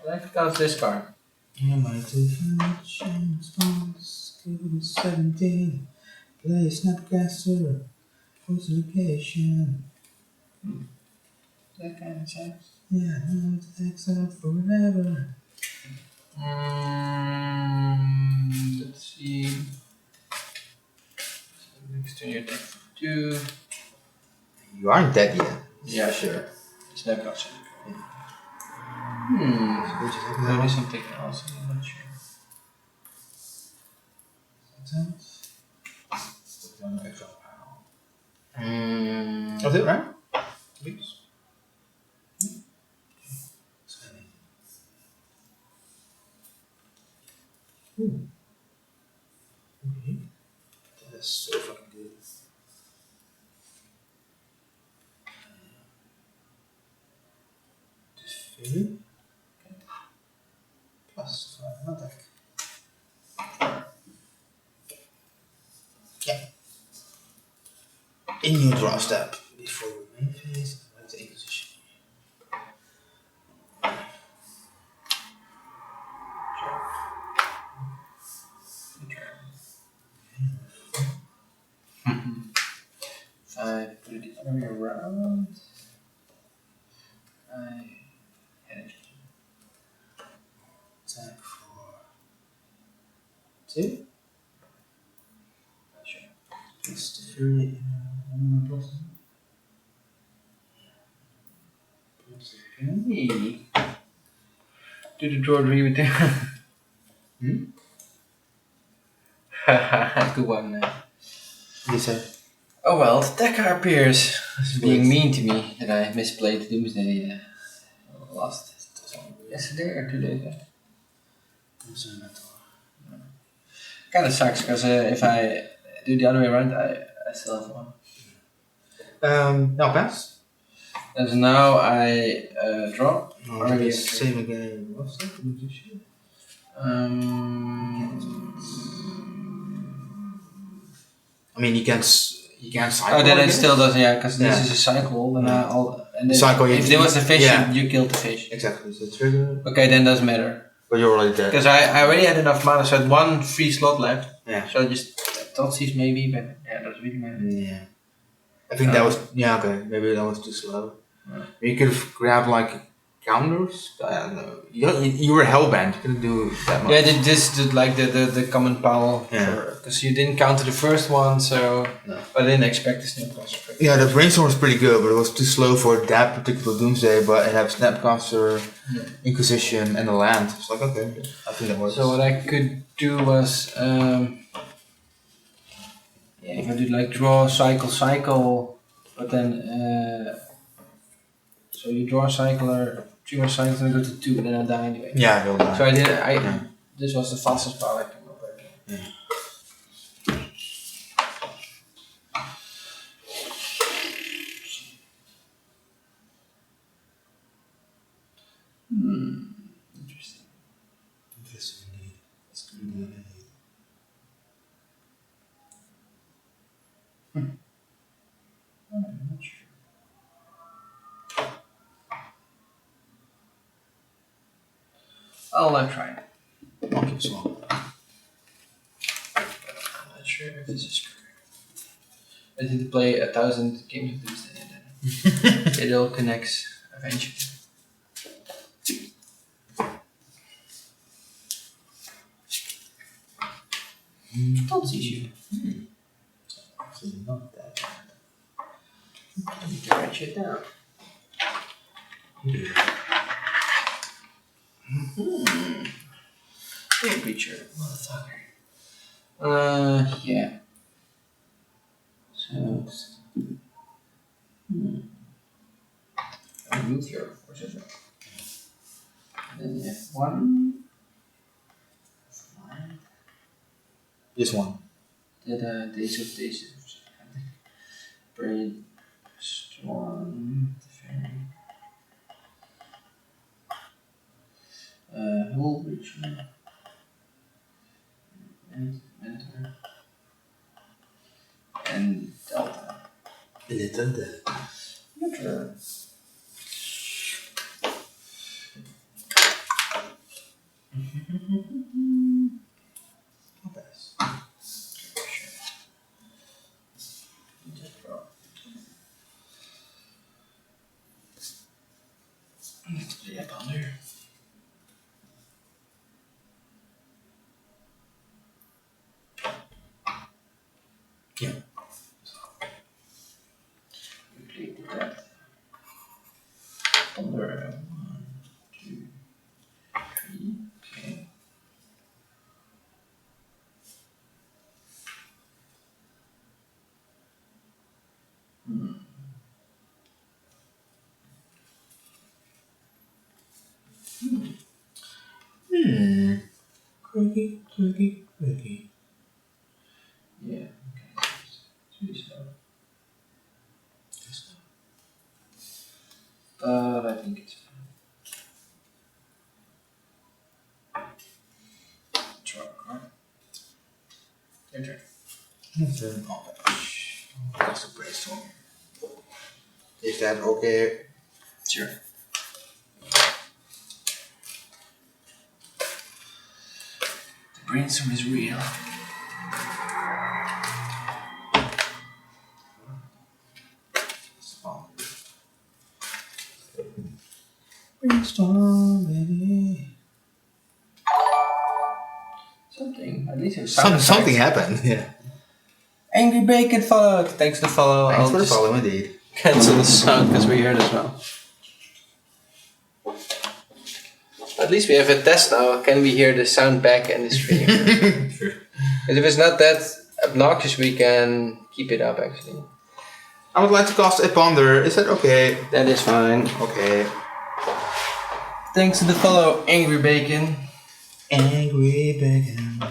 Let's cast this card. Am I to function response? Give it a 17. Play Snapcaster. Post location. That kind of sense. Yeah, no, it's exiled forever. Let's see. Next to your deck. 2. You aren't dead yet. Yeah, sure. It's no cost. Which is like Maybe something else. I'm not sure. Sometimes. Put down the extra power. Hmm. That's it, right? Please. Ooh. Okay. That's so fucking good. Defeated. Plus 5 attack. Yeah. In your draw step. Before your main phase, right to position. I put it the other way around. I energy. Attack for 2. Sure. Plus the fury. Plus again. Hey. Do the draw dream with Hmm? Good one, man. You said. Oh well, the decker appears being mean to me that I misplayed Doomsday last yesterday or 2 days ago. Kind of sucks because if I do the other way around, I still have one. Now pass. And so now I draw. No, Or maybe it's same again. What's that? I mean, you can't cycle. Oh, then I it guess. still doesn't, yeah, because this Yeah. is a cycle. Then Yeah. and Cycle, if there was a fish, yeah. you killed the fish. Exactly. So trigger. Okay, then doesn't matter. But you're already dead. Because I already had enough mana, so I had one free slot left. Yeah. So I just thought these maybe, but yeah, that's really matter. Yeah. I think that was okay. Maybe that was too slow. You could have grabbed like counters. I don't know. You were hellbent. You couldn't do that much. Yeah, this did like the common pal. Yeah. Because you didn't counter the first one, so No. but I didn't expect the snapcaster. Yeah, the brainstorm was pretty good, but it was too slow for that particular Doomsday. But it had Snapcaster, Inquisition, and the land. It's like okay, I think that works. So what I could do was, yeah, if I do like draw, cycle, but then so you draw a cycle or 3 more cycles and I go to 2, and then I die anyway. Yeah, you'll die. So I did. This was the fastest power I came up with. Yeah. Interesting. Interesting indeed. It's good indeed. I'm not sure. I'll try it. I'll keep small. I'm not sure if this is correct. I need to play 1,000 games of Doomsday and then it all connects eventually. Don't see you. Actually, not that bad. I need to write shit down. Hey, creature, motherfucker. Yeah. So, remove your forces. And then you have 1. Fine. Just one. The Days of Days. Brain. Storm. Hull Ritual. Mentor. And Delta. Little dead. Mentor. Not bad. Yeah, Ponder. Yeah. Complete that. Ponder. 1, 2. Quirky, quirky, quirky. Yeah. Okay. It's really slow. But I think it's fine. Draw a card. Your turn. That's a brainstorm. Is that okay? Sure. The brainstorm is real. Brainstorm, baby. Something. At least it's Something happened. Yeah. Angry Bacon followed. Thanks for the follow. Thanks I'll for the just follow, indeed. cancel the sound because we heard as well. At least we have a test now. Can we hear the sound back in the stream? Sure. Because if it's not that obnoxious, we can keep it up actually. I would like to cast a ponder. Is that okay? That is fine. Okay. Thanks to the follow, Angry Bacon. Angry bacon.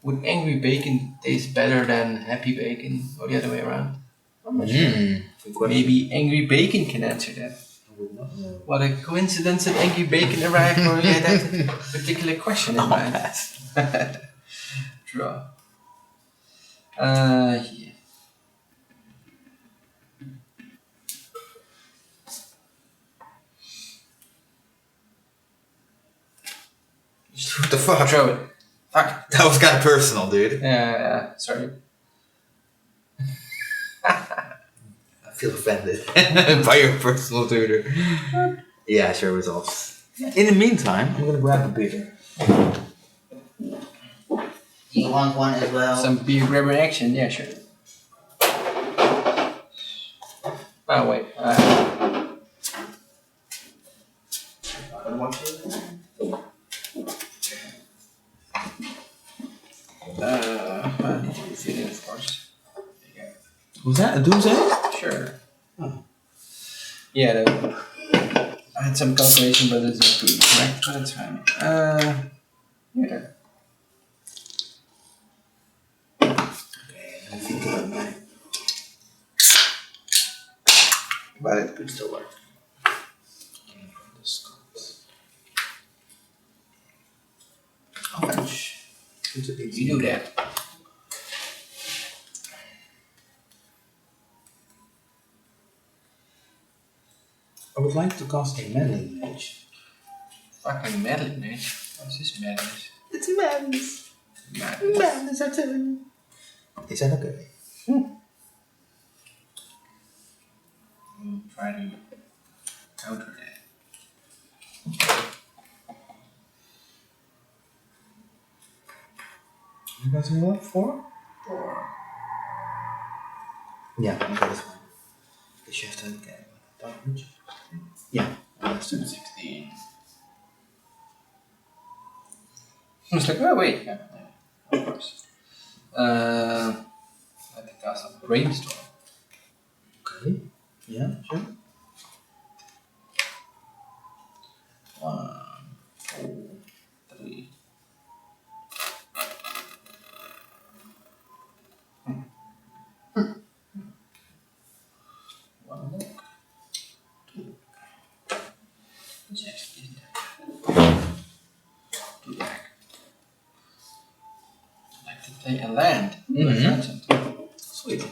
Would Angry Bacon taste better than Happy Bacon, or the other way around? I'm not sure. Maybe Angry Bacon can answer that. I would not know. What a coincidence that Angry Bacon arrived when we had that particular question in mind. Draw. Yeah. What the fuck? Throw it. Fuck. That was kind of personal, dude. Yeah, sorry. I feel offended by your personal tutor. Yeah, sure, results. In the meantime, I'm gonna grab a beer. Do you want one as well? Some beer grabber action, yeah, sure. Oh, wait. I need to refill it, of course. Was that a Doomsday? Sure. Oh. Yeah, I had some calculation, but it's not really correct, but it's fine. Yeah. But it could still work. Orange. You do that. I would like to cast a meddling mage. Fucking meddling, man. What's this madness? It's madness. Madness. Madness, I tell you. Is that okay? We'll try to counter that. You guys know what? 4? 4. Yeah, okay, that's fine. Because you have to get damage. Yeah. That's 16. I was like, oh wait, yeah, of course. I think that's a brainstorm. Okay. Yeah, sure. 1, 2, 3. One more. 2. Just in there. 2 back. I'd like to play a land. I found something. Sweet.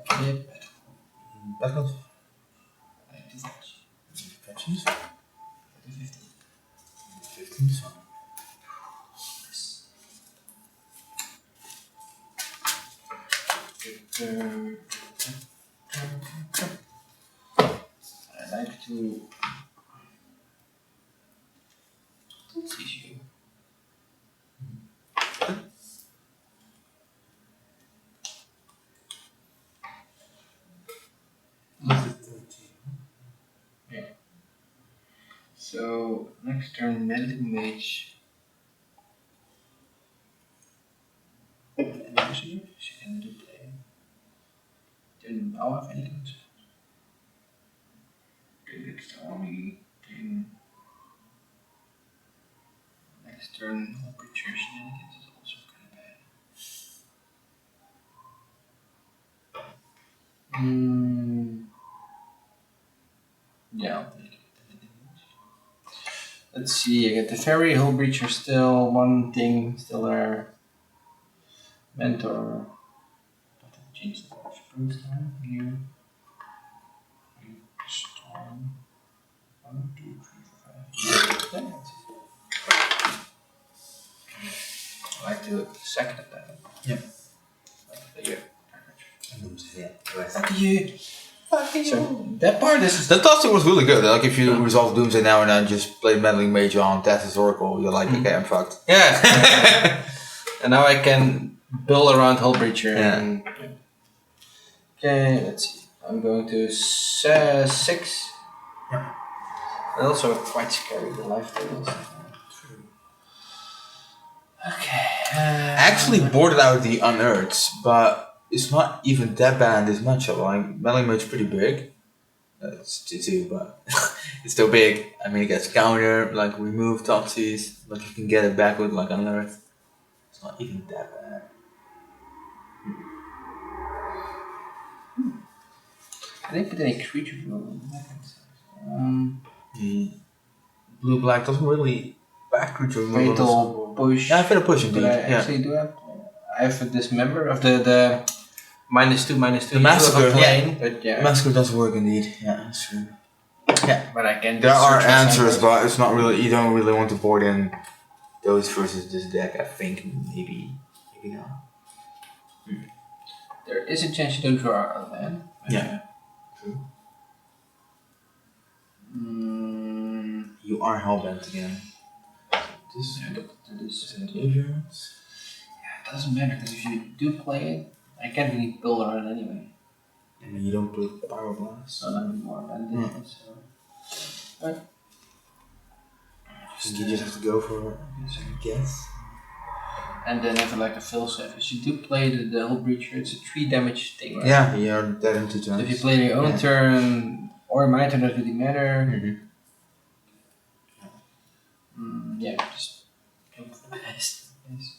Clear battle. Battles. Like this much. Patches. 15. 15 is fine. I like to issue. Yeah. So next turn, meddling mage. She can do play. Then our Vikings. Take extra army. Then Yeah, I'll take it. Let's see, I get the Fairy, Hull Breacher still, one thing still there. Mentor. Change the first time here. Storm. 1, 2, 3, 4, 5. I like to second attack. Yeah. Yeah. Doomsday, yeah. Fuck you. So that part is. That task was really good. Like if you resolve Doomsday now and then just play Meddling Mage on Tethys Oracle, you're like, okay, I'm fucked. Yeah. And now I can build around Hull Breacher. Yeah. And, okay, let's see. I'm going to 6. Yeah. And also quite scary, the life tables. Okay. Actually boarded out the Unearths, but it's not even that bad in this matchup. Like Meddling Mage is pretty big. It's 2-2, but it's still big. I mean, it gets counter, like remove Topsies, but you can get it back with like Unearth. It's not even that bad. I didn't put any creature removal. Blue black doesn't really back creature removal. Fatal push. Yeah, fatal push indeed. But I actually do have. I have this member of the -2/-2. The massacre, plane, but yeah. Massacre does work indeed. Yeah, that's true. Yeah, But I can. there are search for answers, samples. but it's not really. You don't really want to board in those versus this deck. I think maybe not. There is a chance you don't draw a land. Yeah. True. You are hellbent again. This This graveyards. Yeah, it doesn't matter because if you do play it, I can't really build around anyway. I mean, you don't play Power Blast. More than so. Right. You just have to go for it, I guess. And then if I like a fail safe, if you do play the Hull Breacher, it's a 3 damage thing, right? Yeah, you're dead in 2 turns. So if you play your own turn or my turn, doesn't really matter. Yeah, just hope for the best. Yes.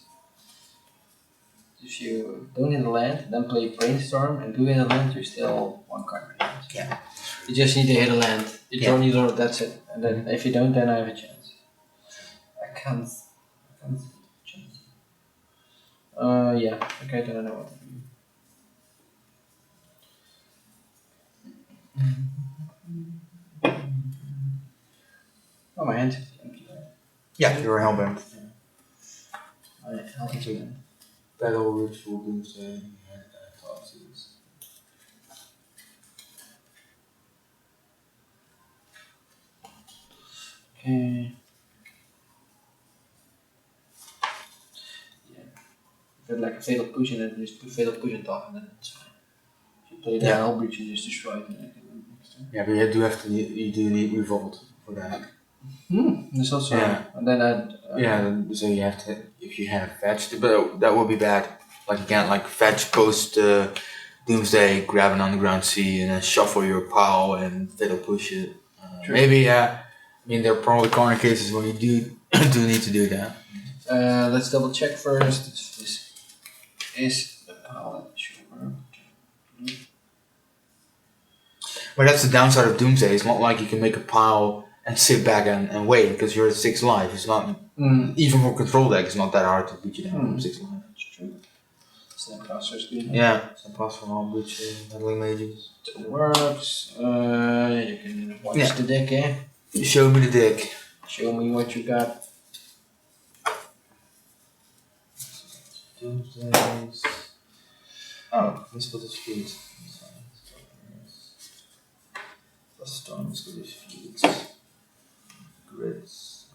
If you don't hit a land, then play Brainstorm, and do hit a land, you're still 1 card behind. Yeah. You just need to hit a land. You don't need a that's it. And then if you don't, then I have a chance. I can't chance. Yeah. Okay, then I know what to do. Oh, my hand's empty. Yeah, you're hellbent. I help you. Battle Ritual Doomsday and Topsies. Okay. Yeah. If you had like a fatal push and then just put fatal push on top and then it's fine. If you play the Hull Breach and just destroy it, then I can win next turn. Yeah, but you do have to. You do need Revolt for that. There's also Yeah. and then So you have to. If you have fetched, but that would be bad. Like you can't like fetch post Doomsday, grab an Underground Sea, and then shuffle your pile and fatal push it. Maybe. I mean, there are probably corner cases where you do need to do that. let's double check first. This is the pile that should work. But that's the downside of Doomsday. It's not like you can make a pile and sit back and wait because you're at 6 life. It's not even for control deck. It's not that hard to beat you down from 6 life. That's true. Snap Casters good. Yeah, some pass from all which Meddling Mages. It works. You can watch the deck, eh? Show me the deck. Show me what you got. Doomsdays. Oh, Misplaced Feet. Storm, Misplaced Feet. Grids.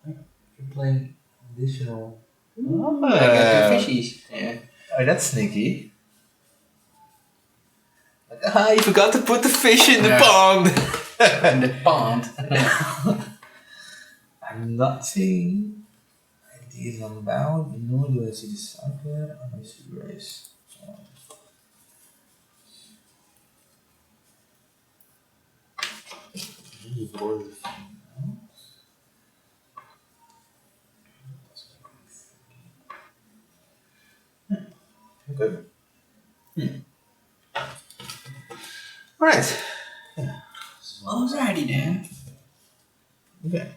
You're playing additional. I got 2 fishies. Yeah. Oh, that's sneaky. You forgot to put the fish in the pond. In the pond. I'm not seeing ideas on the bound, nor do I see the cycle. I see race. You board the thing out. Okay. Alright. Alrighty then. Okay.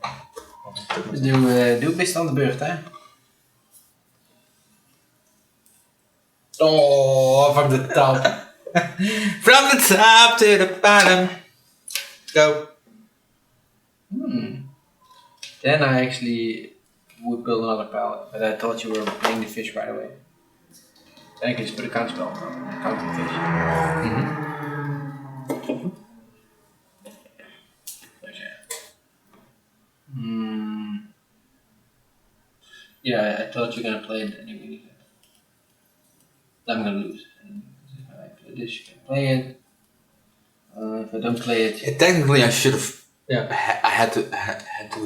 Doe best aan de beurt, hè? Oh, from the top. From the top to the bottom. Go. Then I actually would build another pallet, but I thought you were playing the fish right away. Then I can just put a counterspell. Counter fish. Yeah, I thought you were gonna play it anyway. I'm gonna lose. If I play this, you can play it. If I don't play it, Yeah, technically, I should have. yeah. I had to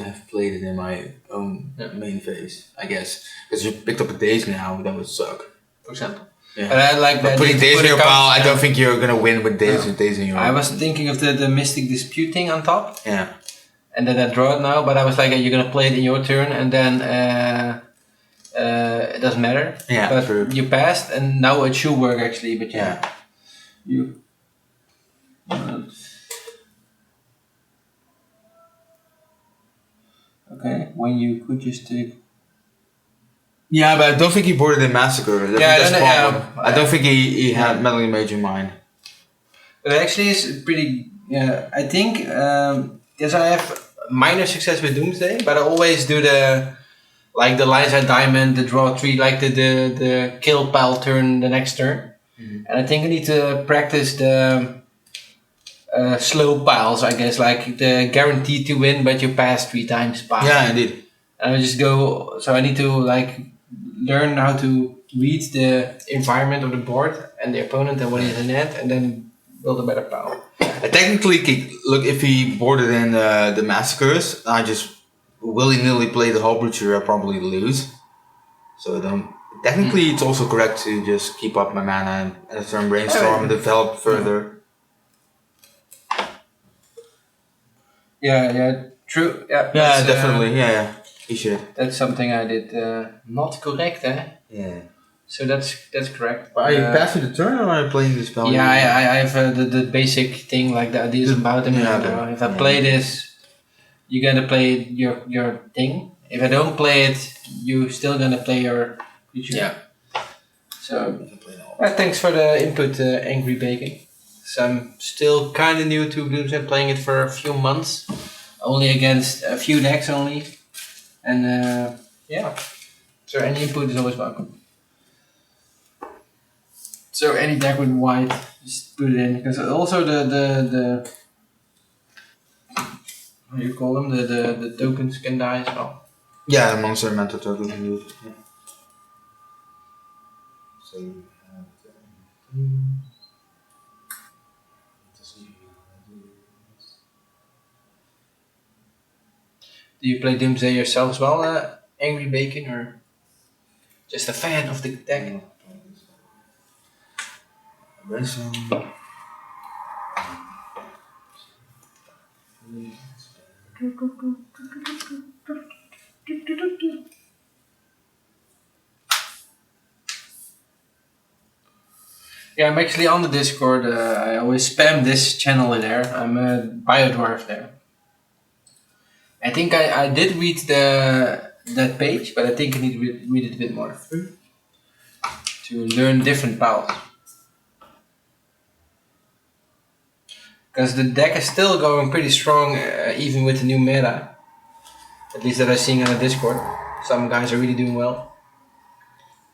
have played it in my own main phase, I guess. Because you picked up a days now, that would suck. For example. Yeah. But I like But that. putting days in your pile, I yeah. don't think you're gonna win with days in your. I was thinking of the Mystic Dispute thing on top, Yeah. and then I draw it now. But I was like, you're gonna play it in your turn, and then it doesn't matter. Yeah, but true. you passed, and now it should work actually. But Yeah. you. Okay, when you could just take. Yeah, but I don't think he boarded in Massacre. That's the problem. I don't think he had Metal Mage in mind. But actually, it's pretty. Yeah, I think because I have minor success with Doomsday, but I always do the lines at diamond, the draw tree, like the kill pile turn the next turn. And I think I need to practice the slow piles, I guess, like the guaranteed to win, but you pass 3 times pile. Yeah, indeed. And I just go. So I need to learn how to read the environment of the board and the opponent and what is in it, and then build a better pile. Technically, look, if he boarded in the Massacres, I just willy-nilly play the Hull Breacher, I probably lose. So I don't. Technically, it's also correct to just keep up my mana and turn brainstorm and develop further. Yeah, true. Yeah, Yeah, definitely. Yeah, you should. That's something I did not correct, eh? Yeah. So that's correct. But are you passing the turn or are you playing this spell? Yeah, I have the basic thing, like the ideas about them. Yeah, If I play this, you're gonna play your thing. If I don't play it, you still gonna play your creature. Yeah. So thanks for the input, Angry Bacon. So I'm still kind of new to Doomsday, playing it for a few months, only against a few decks only, and yeah. So any input is always welcome. So any deck with white, just put it in, because also the how do you call them, the tokens can die as well. Yeah, the monster mental token can use it. Yeah. So you have. Do you play Doomsday yourself as well, Angry Bacon, or just a fan of the deck? Yeah, I'm actually on the Discord. I always spam this channel in there. I'm a Biodwarf there. I think I did read that page, but I think I need to read it a bit more to learn different piles. Because the deck is still going pretty strong, even with the new meta. At least that I'm seeing on the Discord. Some guys are really doing well.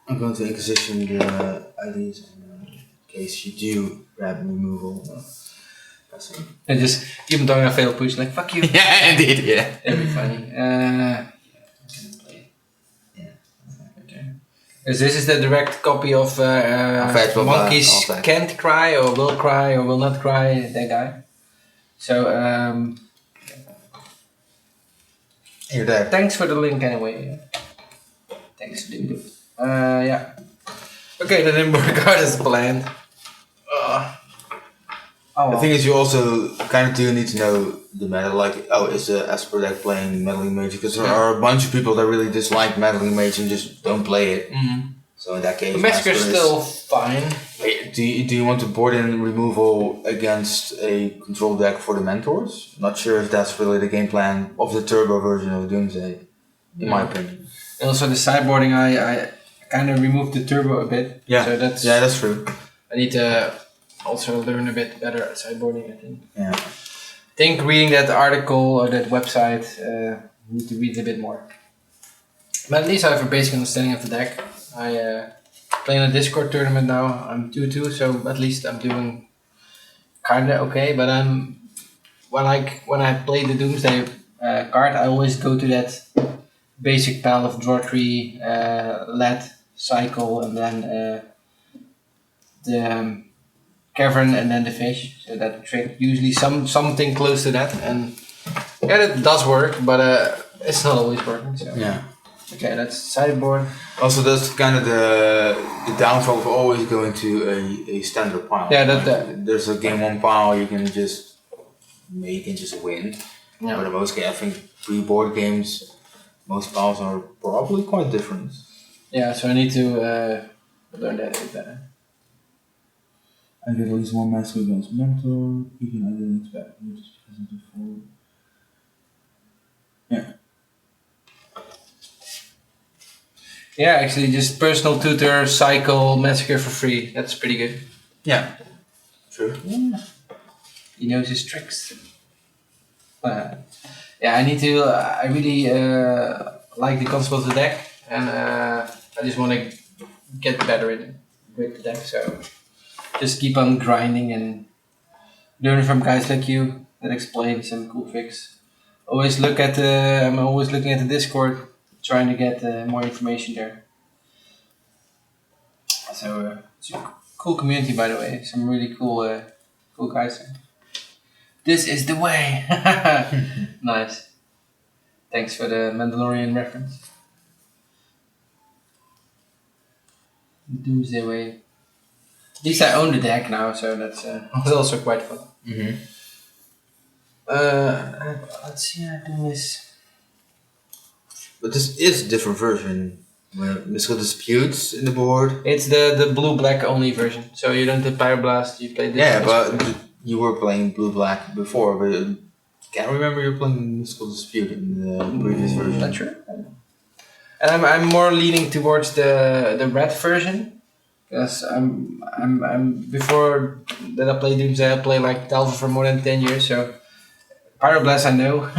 I'm going to Inquisition the IDs in case you do grab removal. And just keep them doing a failed push, like fuck you. Yeah, indeed, yeah. That'd be funny. Yeah, I can play. Yeah. Okay. Because this is the direct copy of Monkeys Can't Cry or Will Not Cry, that guy. So, You're there. thanks for the link anyway. Thanks, Limbo. Yeah. Okay, the Limbo card is planned. The thing is, you also kind of do need to know the meta. Like, is the Esper deck playing Meddling Mage? Because there are a bunch of people that really dislike Meddling Mage and just don't play it. Mm-hmm. So in that case, The Massacre is still fine. Wait, do you want to board in removal against a control deck for the Mentors? Not sure if that's really the game plan of the turbo version of Doomsday, in my opinion. And also the sideboarding, I kind of removed the turbo a bit. Yeah, so that's true. I need to also learn a bit better at sideboarding, I think. Yeah. I think reading that article or that website, need to read a bit more. But at least I have a basic understanding of the deck. I play in a Discord tournament now. I'm 2-2, so at least I'm doing kinda okay. But when I play the Doomsday card, I always go to that basic pile of draw 3, lead, cycle, and then the cavern, and then the fish. So that trick usually something close to that, and yeah, it does work, but it's not always working. So Yeah. okay, that's sideboard. Also, that's kind of the downfall of always going to a standard pile. Yeah, there's a game 1 pile you can just win. Yeah. But in most cases, I think pre-board games, most piles are probably quite different. Yeah, so I need to learn that a bit better. I get at least one master against mentor, even I didn't expect it just because of the 4. Yeah. Yeah, actually, just personal tutor, cycle, massacre for free. That's pretty good. Yeah. True. Yeah. He knows his tricks. Yeah, I need to. I really like the concept of the deck, and I just want to get better with the deck. So just keep on grinding and learn from guys like you that explain some cool tricks. Always look at I'm always looking at the Discord, trying to get more information there. So it's a cool community, by the way. Some really cool guys there. This is the way. Nice. Thanks for the Mandalorian reference. The Doomsday way. At least I own the deck now, so that's also quite fun. Mm-hmm. Let's see how I do this. But this is a different version. Mystical Disputes in the board. It's the blue-black only version, so you don't do Pyroblast, you play this. Yeah, this but version. you were playing blue-black before, but I can't remember you playing Mystical Dispute in the previous version. Not sure. And I'm more leaning towards the red version, because I'm before that I play Doomsday, I play like Delver for more than 10 years, so Pyroblast I know,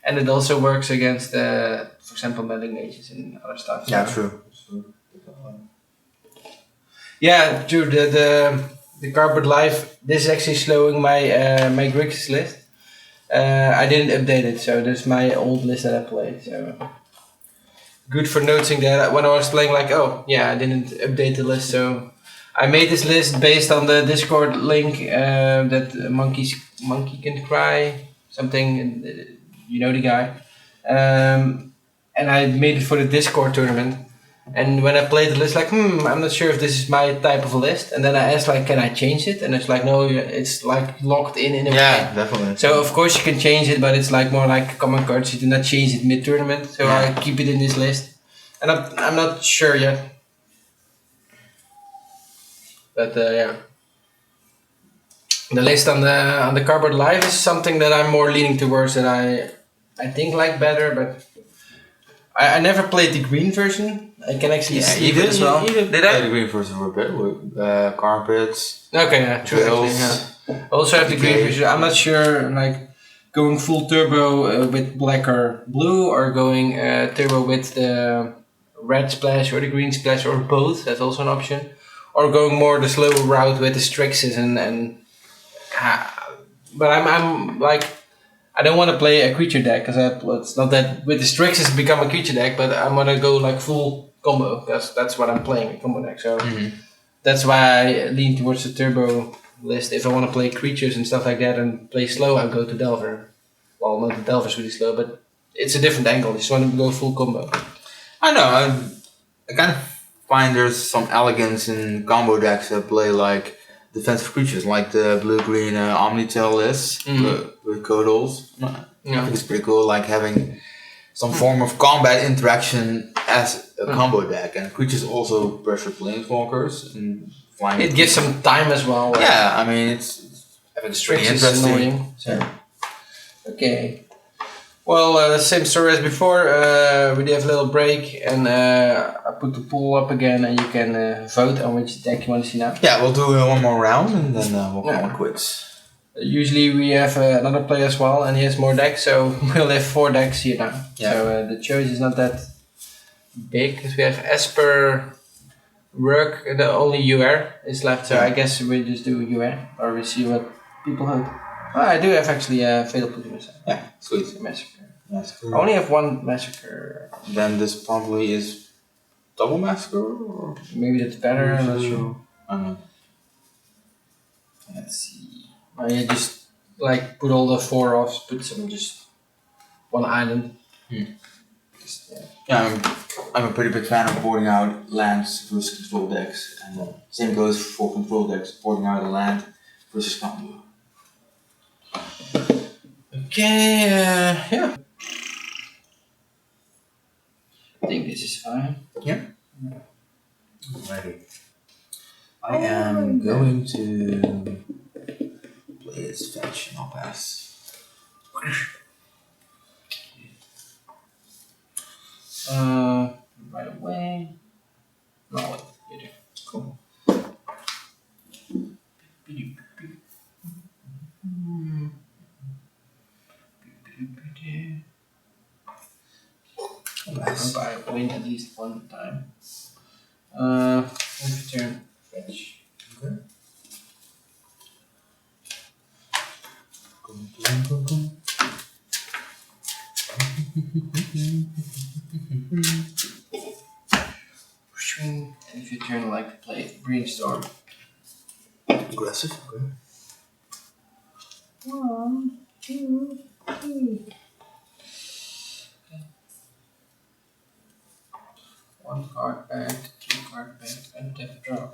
and it also works against, for example, meddling mages and other stuff. Yeah, so. true. Yeah, true. The Cardboard Life. This is actually slowing my my Grixis list. I didn't update it, so this is my old list that I played. So good for noticing that when I was playing, like, oh yeah, I didn't update the list. So I made this list based on the Discord link that Monkey Can Cry something. You know the guy, and I made it for the Discord tournament. And when I played the list, like, I'm not sure if this is my type of a list. And then I asked, like, can I change it? And it's like, no, it's like locked in a way. Yeah, definitely. So of course you can change it, but it's like more like common cards. You do not change it mid-tournament. So Yeah. I keep it in this list. And I'm not sure yet. But yeah. The list on the Cardboard Live is something that I'm more leaning towards, that I think like better, but I never played the green version. I can actually see it as well. You Did play I? the green version for a bit with carpets. Okay, yeah, true. Actually, yeah. I also have the green version. I'm not sure, like, going full turbo with black or blue, or going turbo with the red splash or the green splash, or both. That's also an option. Or going more the slow route with the Strixes and but I'm like, I don't want to play a creature deck, because it's not that with the Strixes become a creature deck, but I'm gonna go like full combo. That's what I'm playing, a combo deck. So that's why I lean towards the turbo list. If I want to play creatures and stuff like that and play slow, I'll go to Delver. Well, not the Delver's really slow, but it's a different angle. I just want to go full combo. I know. I kind of find there's some elegance in combo decks that play like defensive creatures, like the blue-green Omnitel list with Codals. I think it's pretty cool, like having some form of combat interaction as a combo deck, and creatures also pressure planeswalkers and flying. It gives some time as well. Yeah, I mean it's Having pretty strings is interesting. annoying. So. Okay. Well, same story as before. We did have a little break, and I put the poll up again, and you can vote on which deck you want to see now. Yeah, we'll do one more round, and then we'll call it quits. Usually we have another player as well, and he has more decks, so we'll have 4 decks here now. Yeah. So the choice is not that big, because we have Esper, Work, the only UR is left, so I guess we just do UR, or we see what people vote. Oh, I do have actually Fatal Putin. Yeah, sweet. Massacre. Massacre. I only have 1 Massacre. Then this probably is double massacre, or Maybe that's better, I'm not sure. Let's see. I just like put all the 4 off, put some just 1 island. Just, Yeah, I'm a pretty big fan of boarding out lands versus control decks, and same goes for control decks, boarding out a land versus combo. Okay, yeah. I think this is fine. Yeah. Alrighty. I am going to play this fetch and I'll pass. Right away. No, wait, you do. Cool. I hope I win at least 1 time. Turn fetch. Okay. And if you turn like to play brainstorm. Aggressive. Okay. 1, 2, 3. 1 card back, 2 card back, and death draw.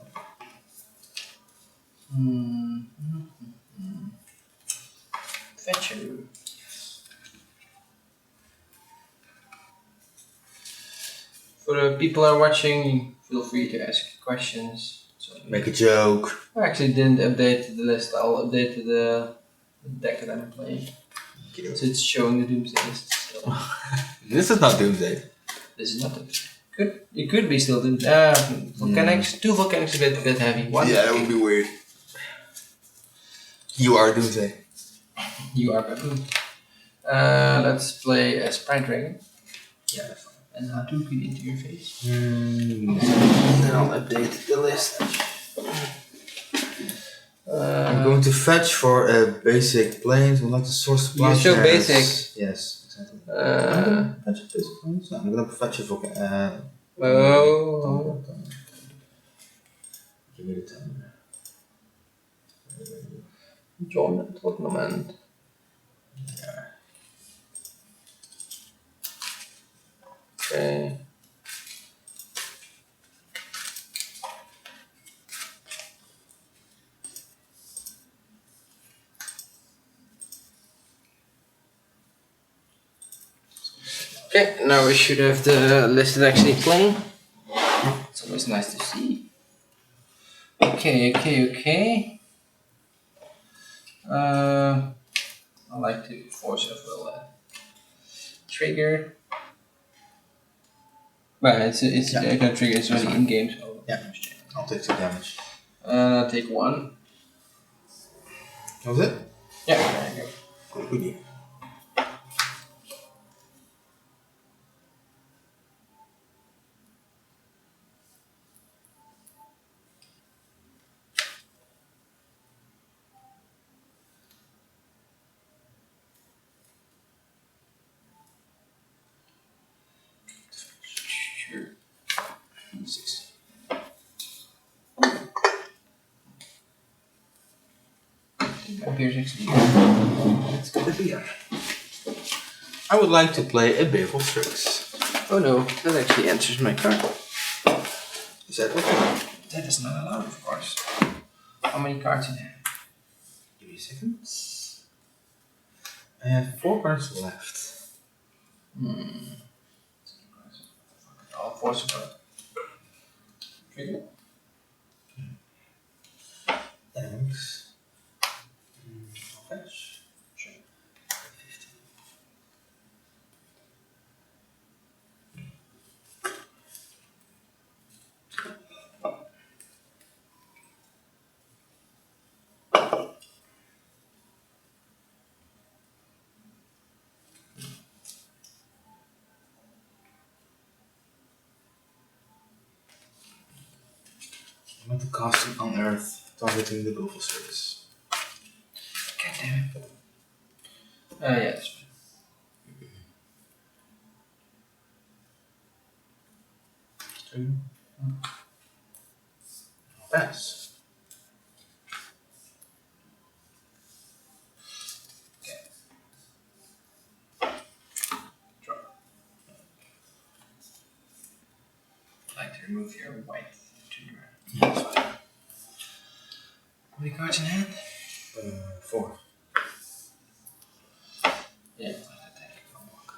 Fetcher. For the people who are watching, feel free to ask questions. So Make a joke. I actually didn't update the list. I'll update the deck that I'm playing. So it's showing the Doomsday list still. This is not Doomsday. This is not Doomsday. It could be still Doomsday. Volcanics. 2 Volcanics is a bit heavy. 1. Yeah, that would be weird. You are Doomsday. You are baboon. Let's play a Sprite Dragon. Yeah, that's fine. And Hadouken into your face. Then I'll update the list. I'm going to fetch for a basic planes. Would like to source the You show planets. basic. Yes, exactly. Fetch a basic planes? No, I'm going to fetch it for. Give me the time. John at what moment? Yeah. Okay. Okay, now we should have the listed actually playing. It's always nice to see. Okay. I like to force a will trigger. But it's I can trigger. It's already in game. So Yeah. I'll take 2 damage. I'll take 1. That was it? Yeah, there you go. Good. Sure. 6. Appears actually. Let's go to beer. I would like to play a Babel Strix. Oh no, that actually answers my card. Is that okay? That is not allowed, of course. How many cards in there? Give me a second. I have 4 cards left. I'll force it. Trigger. Thanks. Fetch. Sure. I'm going to cast an Unearth, targeting the Google service. God damn it. Yeah, that's fine. Pass. Draw. I'd like to remove your white tutor. Yeah, that's fine. How many cards in hand? 4. Yeah, I'd like to take one walk.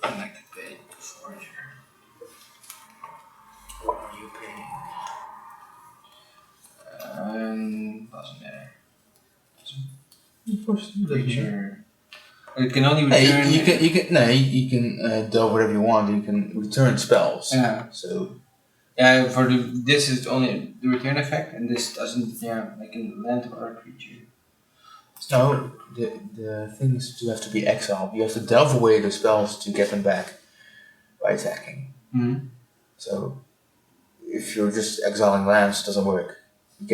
I'd like to pay for your. What are you paying? Doesn't matter. Of course, Creature. It can only Hey, return. you can do whatever you want. You can return spells. Yeah. So Yeah, for this is only the return effect, and this doesn't. Yeah, like a land or a creature. no, the thing is to have to be exiled. You have to delve away the spells to get them back by attacking. Mm-hmm. So if you're just exiling lands, it doesn't work. You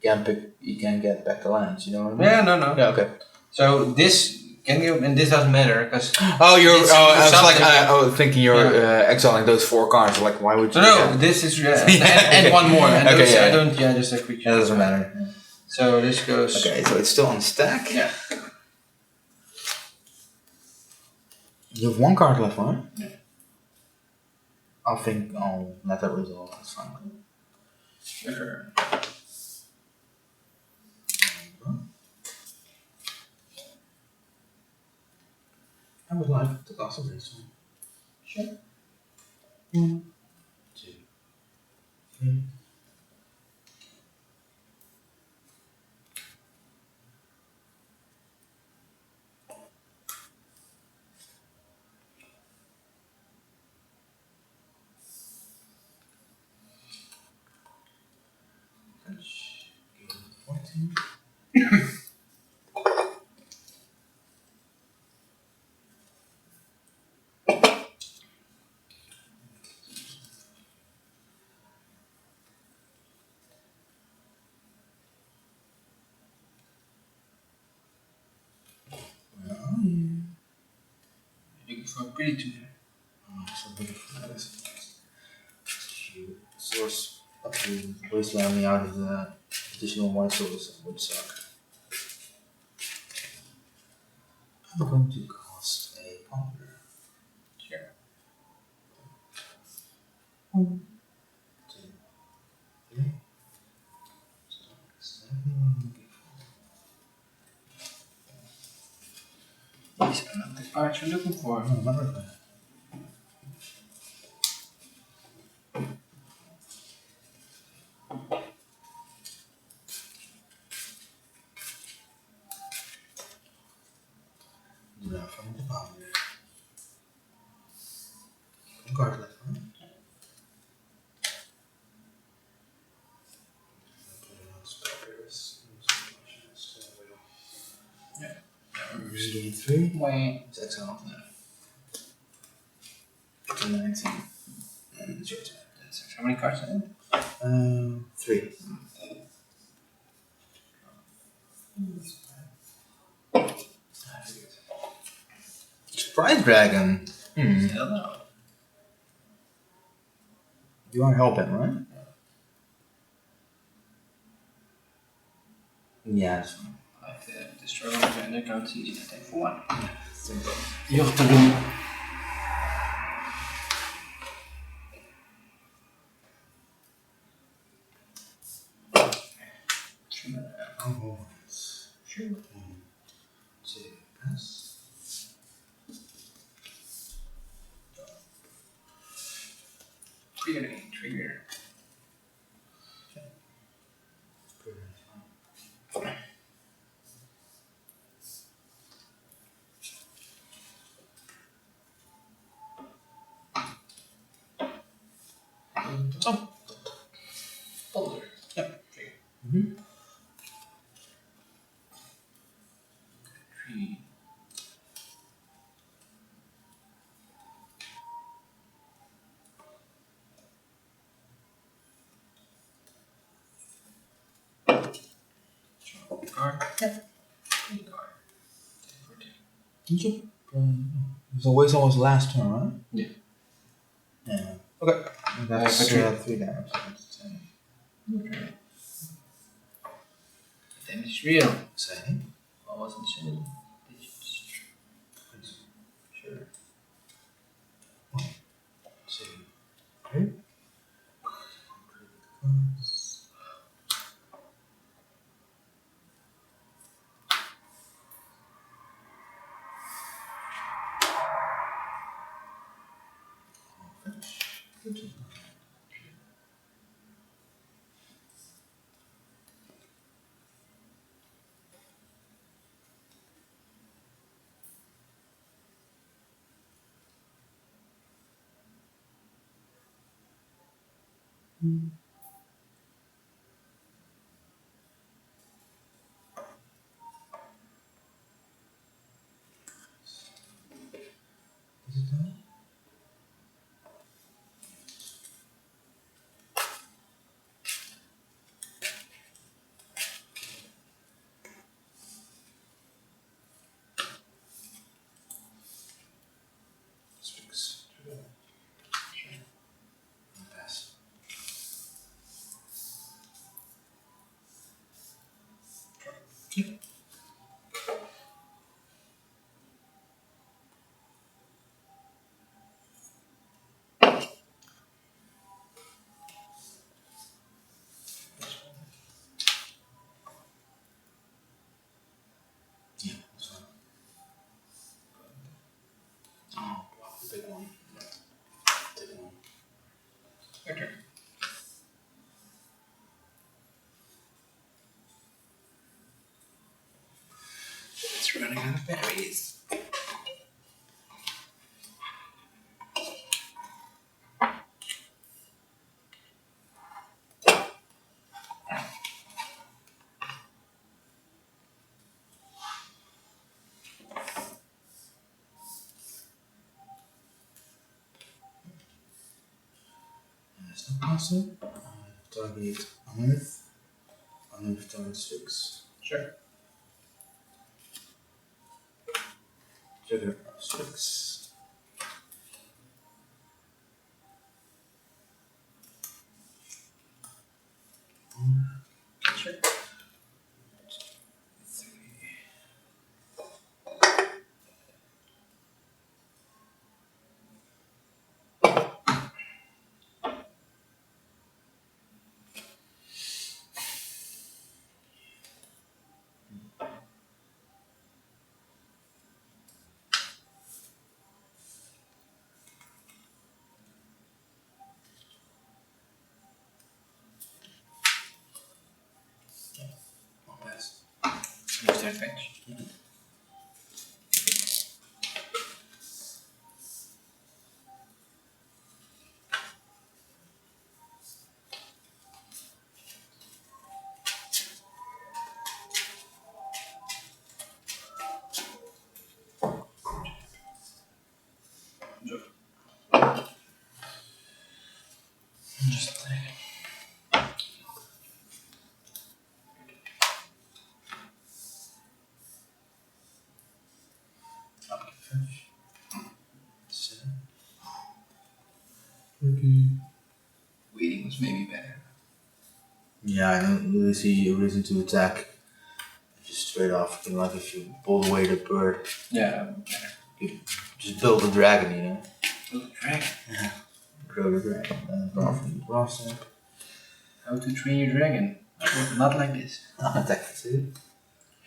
can't get back the lands. You know what I mean? Yeah, no. Yeah. Okay. So this can go, and this doesn't matter because. Oh, you're. It's I was like, something. thinking you're exiling those 4 cards. Like, why would you? No, this is and one more. And Okay, those, yeah. I don't. Yeah, just a creature. Yeah, it doesn't matter. So this goes. Okay, so it's still on stack. Yeah. You have 1 card left, right? Yeah. I think I'll let that resolve. That's fine. Sure. I would like to cast this one. Sure. 1, 2, 3. Fetch. Give it 14. Where are you? Looking for a pretty tutor. Oh, so beautiful. That is cute. Source up to wasteland me out of the additional white source would suck. I'm going to cast a ponder. Sure. 1, 2, 3. These are not the cards you're looking for. Oh, remember that. Draw from the ponder. 1 card left, right? Put it on spellbearers. Yeah. Regain 3. Wait. It's exiled now. To 19. And it's your turn. How many cards are in? 3. Surprise Dragon. Hello. You are helping, right? Yeah, that's fine. I have to destroy one of your accounts. Easy to take for 1. Simple. You have to do. Oh, Sure. 1, 2, pass. Three. Card. Yeah. Card. Didn't you play? It's always almost last turn, right? Yeah. Yeah. Okay. That's Patrick. 3 damage. Okay. Damage is real. Same. I wasn't saying. Sure. 2, 3. Is it done? Six. Pass. Yeah, that's fine. Oh, wow, big one. Big one. Your turn. It's running out of batteries. That's not possible. Target Unearth. Unearth target 6. Sure. Trigger 6. Sure. 3. I'll pass. Use that fetch. Just like. Okay, fetch. 7. Okay. Waiting was maybe better. Yeah, I don't really see a reason to attack. Just straight off, you know, like if you pull away the bird, Yeah, better. you just build a dragon, you know? Oh, dragon. Grow the dragon. And draw from the process. How to train your dragon? Not like this. Attack for 2.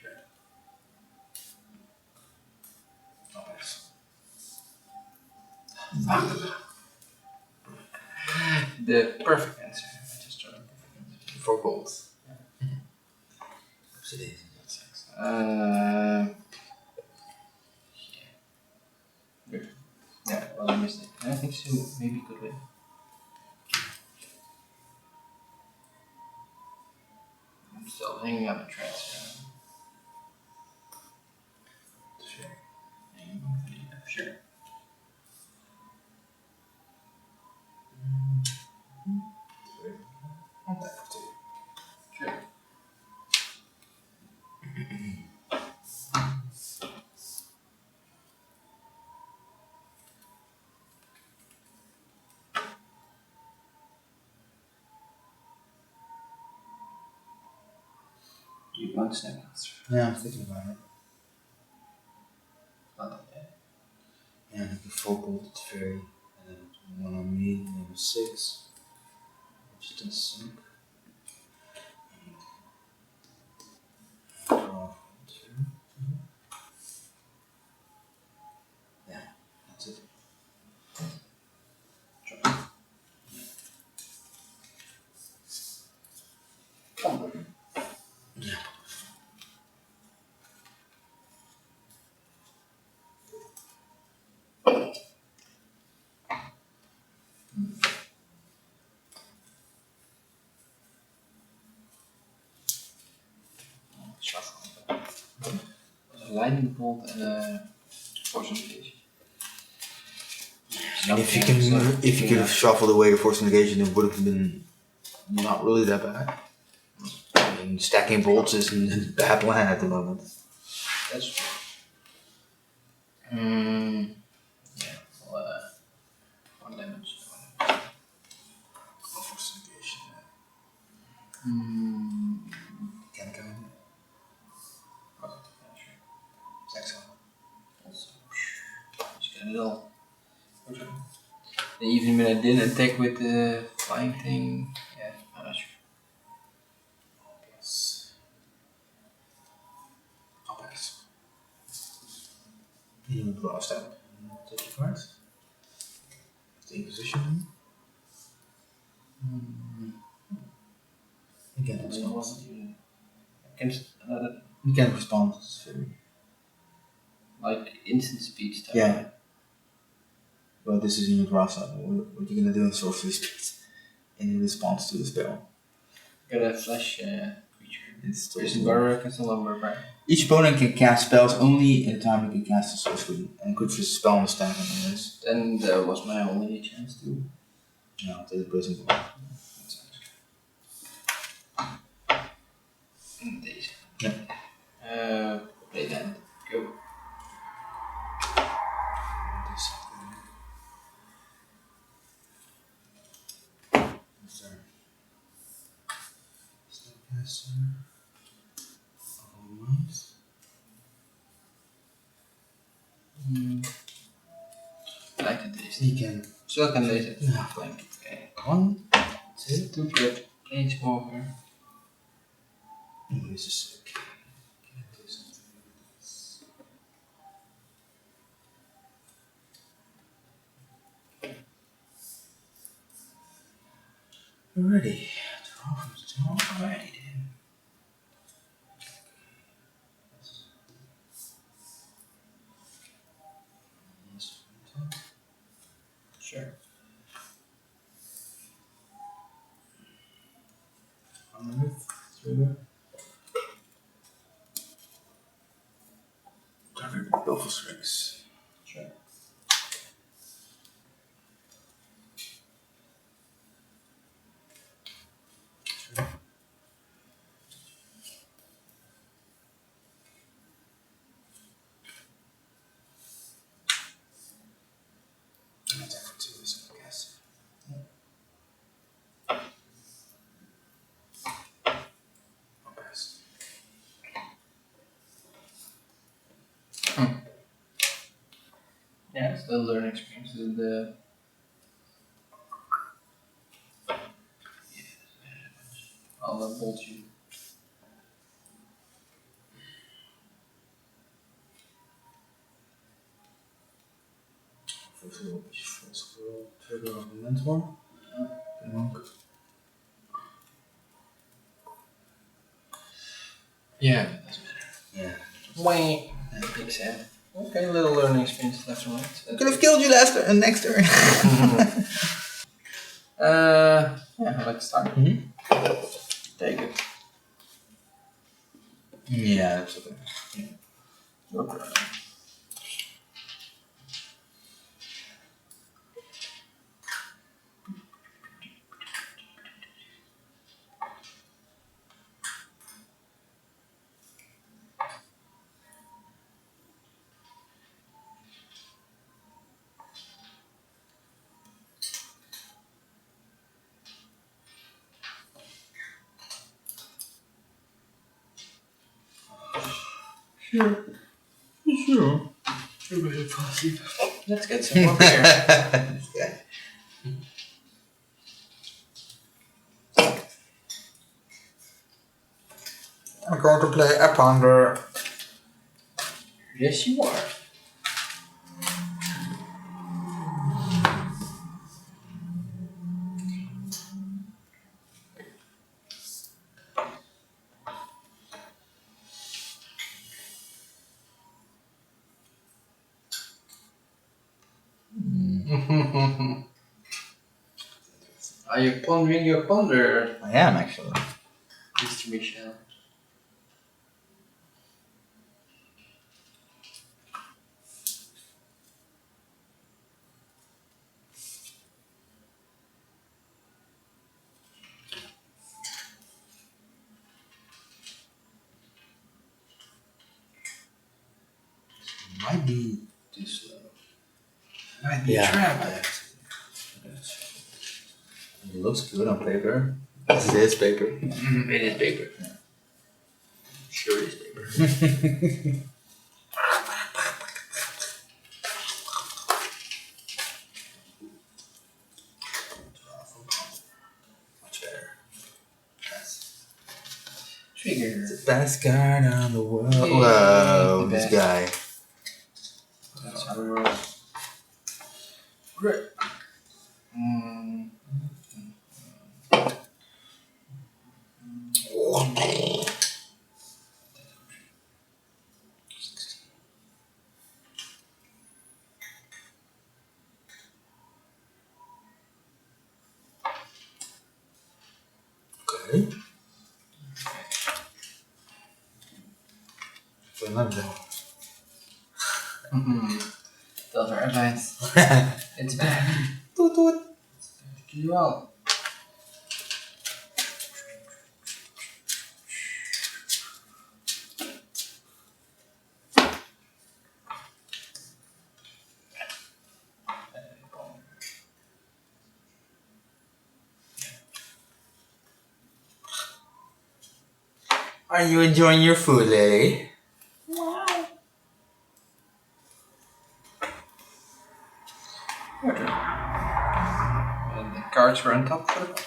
Sure. Nice. The perfect answer. I just tried. 4 gold. It is. Good. Yeah, well, I missed it. I think so. Maybe could win. still hanging up a thread. So. Sure. Yeah, sure. Attack for 2. Sure. You want Snapcaster? Yeah, I'm thinking about it. Not that bad. Yeah, I can 4 bolted fairy, and then 1 on me, and then 6. Which does suck. Draw 2. Yeah, that's it. Yeah. Shuffle. A lightning bolt and a force engage. And if you could have shuffled away the force engagement, it would have been not really that bad. I mean, stacking bolts isn't a bad plan at the moment. That's true. Yeah, well, 1 damage. Force engagement. Hmm. Can go in. Oh, yeah, sure. Excellent. Also, just get it all. Okay. And even when I didn't attack with the flying thing, yeah, I'm not sure. Yes. I'll pass. You would draw a step. Take your cards. Stay in position. You can respond. Against another, You can respond. It's very. like instant speed stuff. Yeah. Well, this is in your draw step. What you're gonna do in sorcery speed in response to the spell. Got a flash creature. It's still There's a Bazaar against a lumber bar. Each opponent can cast spells only at a time they can cast a sorcery, and could just spell on the stack on this. Then there was my only chance to. No, I'll take the prison ball. Deze. Yeah. Play that. Go. I like it deze. He can. Zo kan deze. Ja. Like, okay. 1, 2, 2 good. Planeswalker. Oh, this is sick. Can I do something like this? Alrighty. Draw from the top. Alrighty then. Yes, from the top. Sure. Trigger. Target Belfast Strings. Sure. Attack for 2 is I guess. I'll pass. Yeah, still learning experience with the. I'll bolt you. First roll, trigger on the mentor. Monk. Yeah, that doesn't matter. Yeah. Wait. Big sad. Okay, little learning experience left and right. I could have killed you last turn, next turn. Yeah, I'd like to start. Mm-hmm. Take it. Yeah, that's okay. Okay. Sure. Sure. Let's get some more beer. Yeah. I'm going to play a Ponder. Yes, you are. Are you pondering your ponder, I am actually. Mr. Michel? Might be too slow. Might be a trap. It looks good on paper. This is paper. It is paper. Sure, it is paper. Much better. Yes. Trigger. The best card on the world. Yeah, Whoa, the this best. guy. That's how we roll. Great. Mm. Okay. So another Those are advanced. It's bad. Toot toot. Do you well? Are you enjoying your food, lady? And the cards were on top for the bottom.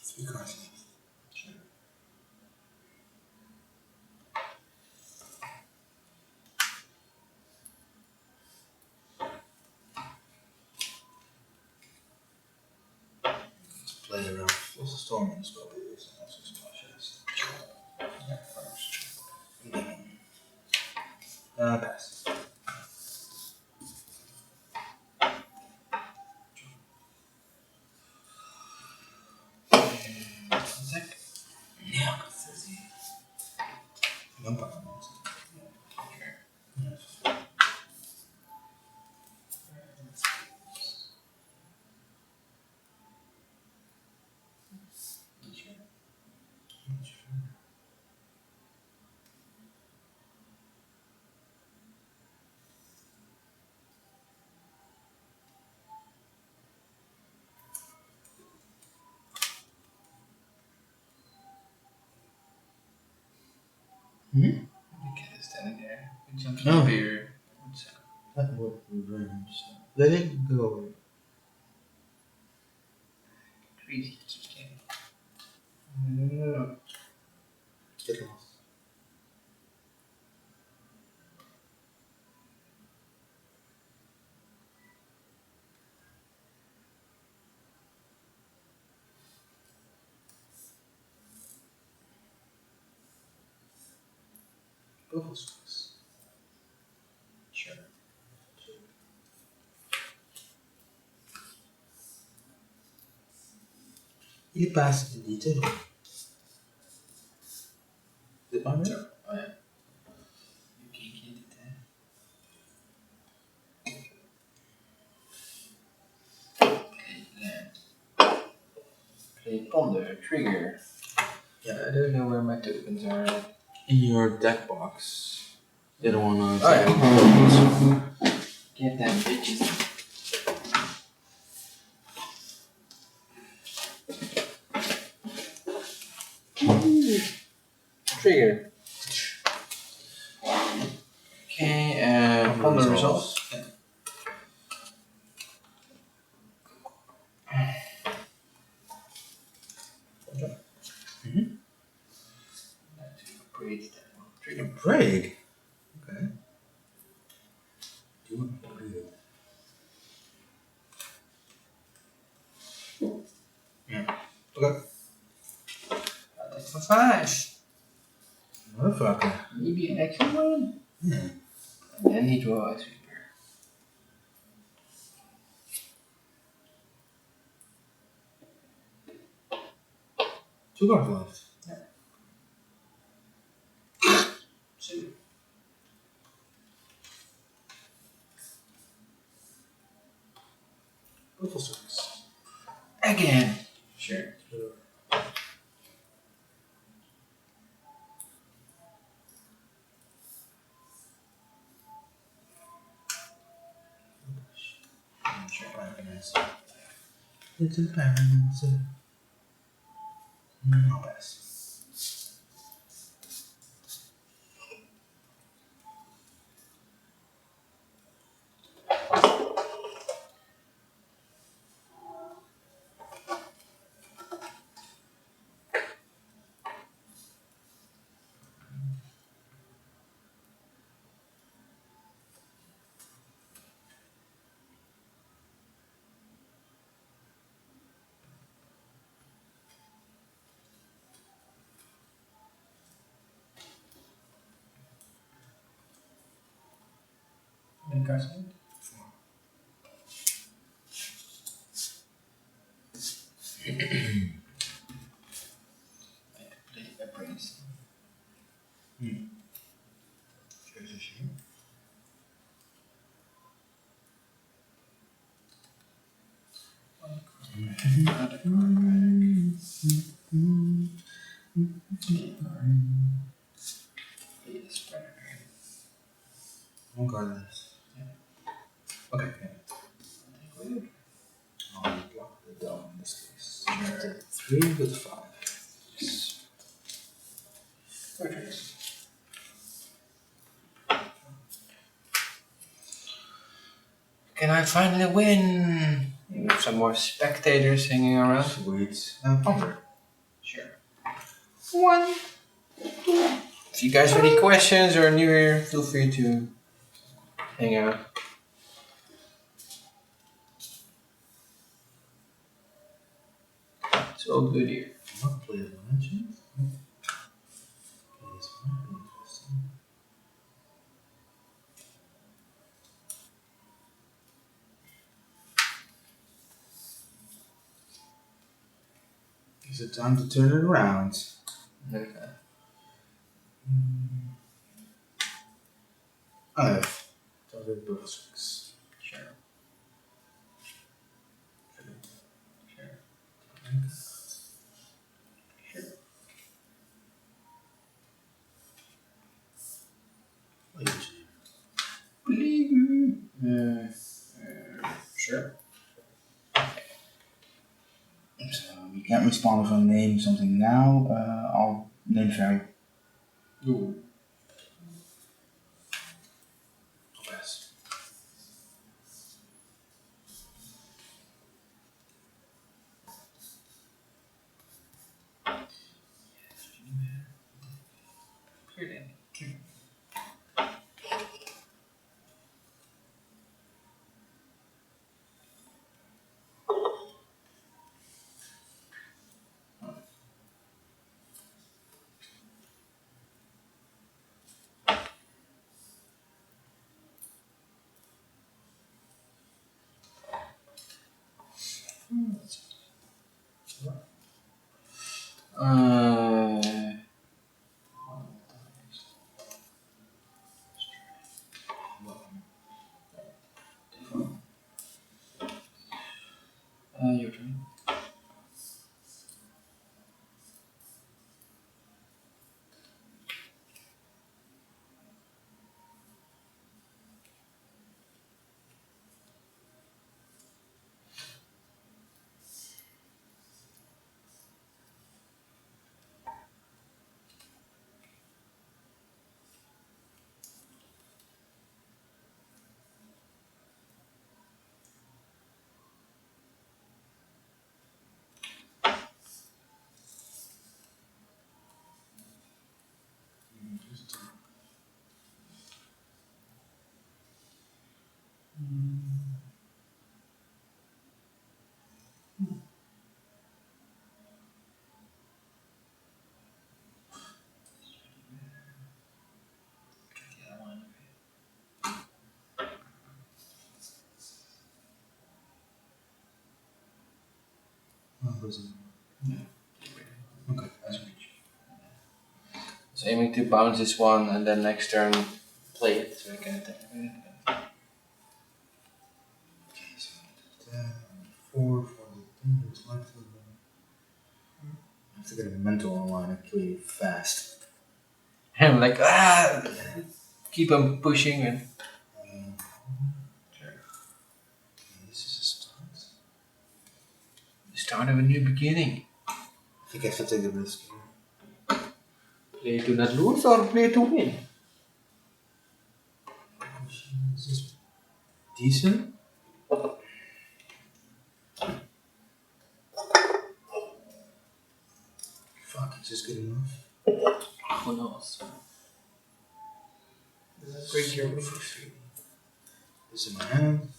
Three cards. Play around. What's the storm in this probably is also splash chest. Pass. Sec. Yeah. No problem. Hmm? The cat is standing there. It jumps No. on the beer. That would be very interesting. Let it go. Crazy. Just kidding. No. Get lost. Bubble sauce. Sure. You passed the detail. Did I Zo. Oh ja. Nu kijk je dit, hè. Play Ponder, Trigger. Yeah, I don't know where my tokens are at. In your deck box. The other one on Oh yeah. Get them bitches. Trigger. Okay, on the results. Mm-hmm. Let's upgrade that one. Trigger. Upgrade. Okay. Do an upgrade. Yeah. Okay. That's for 5. Motherfucker. Maybe an extra one. Yeah. And then he draws a sweeper. 2 cards left. So, Beautiful service. again. Sure. Sure, Pyromancer. Little Pyromancer. No pass. Any cards in? Play a prince. Here's a sheet. Another card back. Esper. One card left. Yeah. Okay, yeah. Take with it. I'll block the dome in this case. Sure. 3 with 5. Okay. Can I finally win? With some more spectators hanging around. Sweet. Ponder. Sure. 1. If you guys have any questions or are new here, feel free to hang out. It's all good here. Not play the legend. Okay, this might be interesting. Is it time to turn it around? Okay. I have target Brussels. Sure. Sure. Sure. Sure. So you can't respond if I name something now. I'll name fairy. Ooh. I'll pass. Clear then. Uh, your turn. Okay. So aiming to bounce this one and then next turn play it so I can attack it. Okay, so 4 for the thing that's left of them. I have to get a mental online and kill you fast. I'm like, keep on pushing and. Sure. This is a start. The start of a new beginning. I think I have to take the risk here. Play to not lose or play to win? Is this decent? Fuck, is this good enough? Who knows? Break your So frustrating. This in my hand.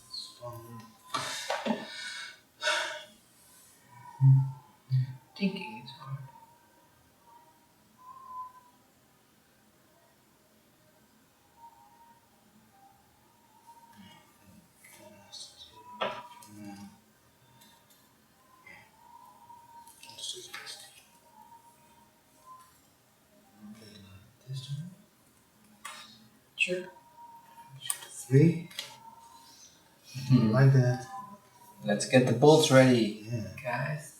Thinking is hard. Sure. 3. Like that. Let's get the bolts ready, Yeah. guys.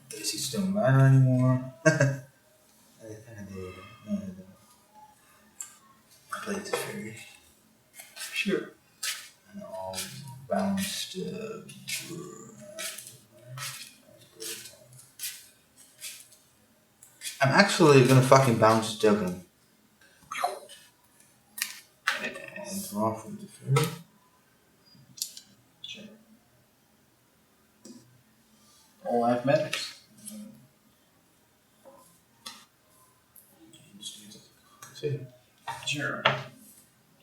Basics don't matter anymore. I kinda did. No, I don't. I played the fairy. Sure. And I'll bounce the. I'm actually gonna fucking bounce the token. I'll draw from the fairy. Sure. All life matters. Sure.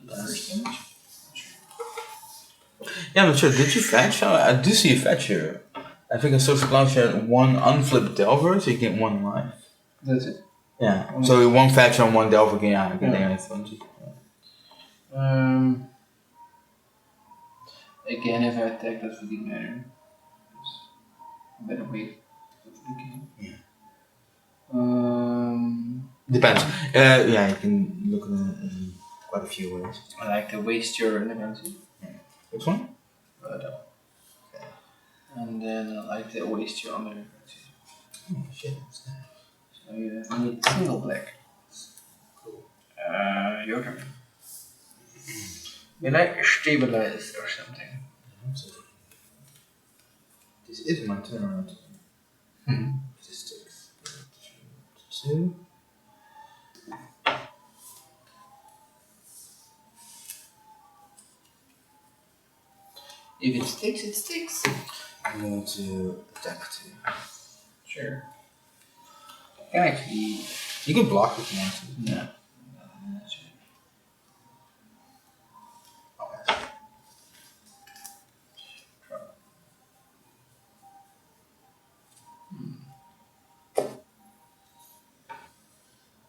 The first image. Yeah, I'm not sure. Did you fetch? I do see a fetch here. I think I saw Splash had one unflipped Delver, so you get 1 life. That's it. Yeah. So one fetch on 1 Delver game. Yeah, I get Yeah. there. Again, if I attack, that would matter. Better wait. Yeah. Depends. Yeah, you can look at it in quite a few ways. I like to waste your energy. Which one? And then I like to waste your other energy. Oh shit, what's that? So you need single black. Cool. Your turn. Will I stabilize or something? This is my turn. This takes 2. If it sticks, it sticks. I'm going to attack 2. Sure. Can actually. You can block if you want to. Yeah. Okay.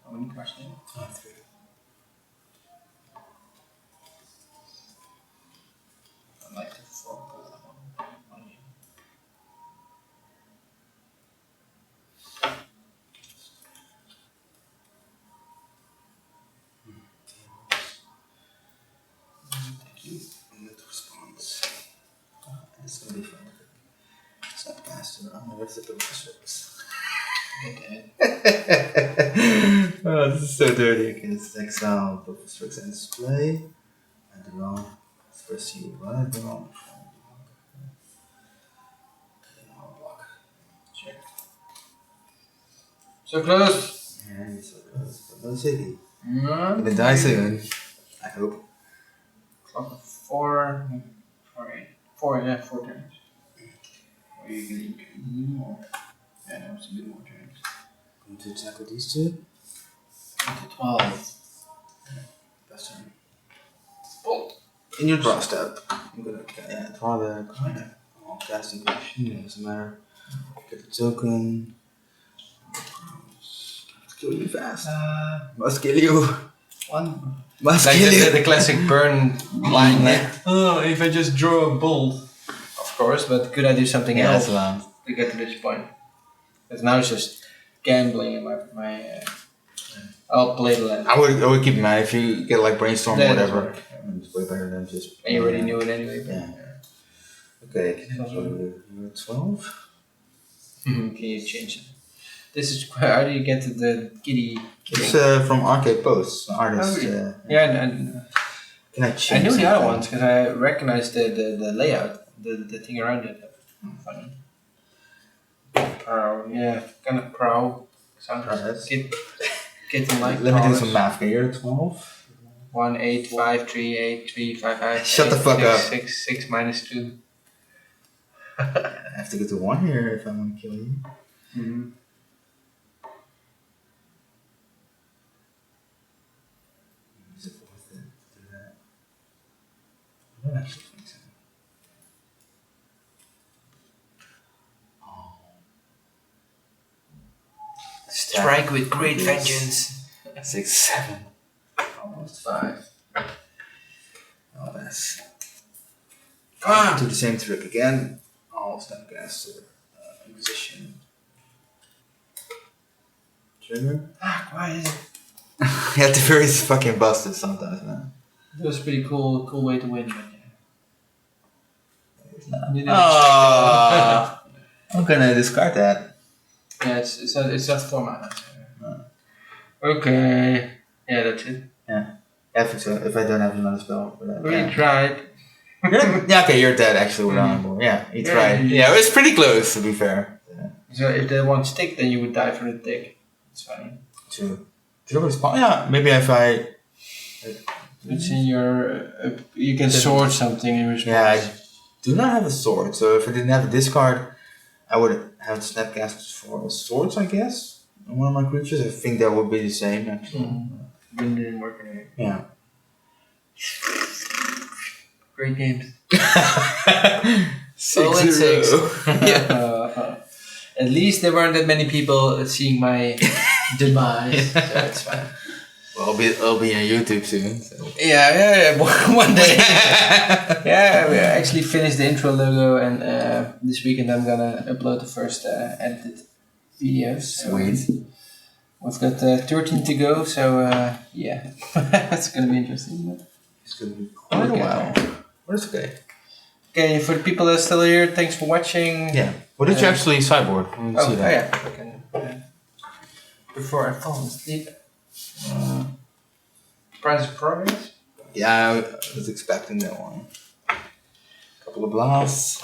How many cards do you have? 3. I like to fork on you. Where's the Doomsday? Okay. Oh, this is so dirty. Okay, let's exile Doomsday and display. And draw. First you run it, draw. Block. Check. So close. And it's so close. But no city. No. Gonna die soon. I hope. Clock of 4. 4, 8. 4, yeah, 4 turns. Or you can do more. Yeah, that was a bit more turns. Going to attack with these two. 12. Best turn. Bolt. In your draw step, I'm gonna draw the card. Oh, casting question, yeah, doesn't matter. Get the token. Must kill you fast. Must kill you. One. Must Like kill you. the classic burn line. Yeah. Oh, if I just draw a bolt. Of course, but could I do something Yeah, else that's allowed. to get to this point? Because now it's just gambling in my I'll play the land. I would keep in mind if you get like brainstorm or Yeah, that's whatever. right. It's way better than just. And you already knew it anyway. But Yeah. Okay, you're 12. Can you change it? This is how do you get to the kitty? It's from Arcade Posts, an artist. Oh, really? Yeah, and Can I I change knew the other something? ones because I recognized the layout, the thing around it. Funny. Prow, yeah, kind of prow. Sounds Yes. kitten like. Let me do some math. Okay, you're 12. 1, 8, 5, 3, 8, 3, 5, 5. Shut the fuck 6, up. 6 minus 2. I have to get to 1 here if I want to kill you. Mm-hmm. Is it worth it to do that? I don't actually think so. Oh. Strike with great Yes. vengeance. 6, 7. Almost 5. Oh, that's. Ah! Do the same trick again. I'll stand caster. Inquisition. Trigger. Ah, why is it? You have to very fucking busted sometimes, man. That was a pretty cool way to win, but yeah. You didn't Ah, I'm gonna discard that. Yeah, it's just 4 mana. So. Okay. Yeah, that's it. If I don't have another spell for that. We tried. Yeah, okay, you're dead actually with Armor. Yeah, you Yeah, tried. you- Yeah, it was pretty close to be fair. So if they want stick, then you would die for the tick. It's fine. True. Did I respond? Yeah, maybe if I. It's in your. You can sword something in response. Yeah, I do not have a sword, so if I didn't have a discard, I would have Snapcast for swords, I guess. On one of my creatures, I think that would be the same actually. Didn't work anyway. Yeah. Great games. 6-0. Yeah. At least there weren't that many people seeing my demise, so it's fine. Well, I'll be on YouTube soon. So. Yeah. One day. Yeah, we actually finished the intro logo, and this weekend I'm gonna upload the first edited videos. So Sweet. we've got 13 to go, so yeah, that's gonna be interesting. But It's gonna be quite a Okay. while. But it's okay. okay, for the people that are still here, thanks for watching. Yeah. What did you actually sideboard? I didn't see that. Yeah. Okay. Before I fall asleep. Price of Progress. Yeah, I was expecting that one. Couple of blasts.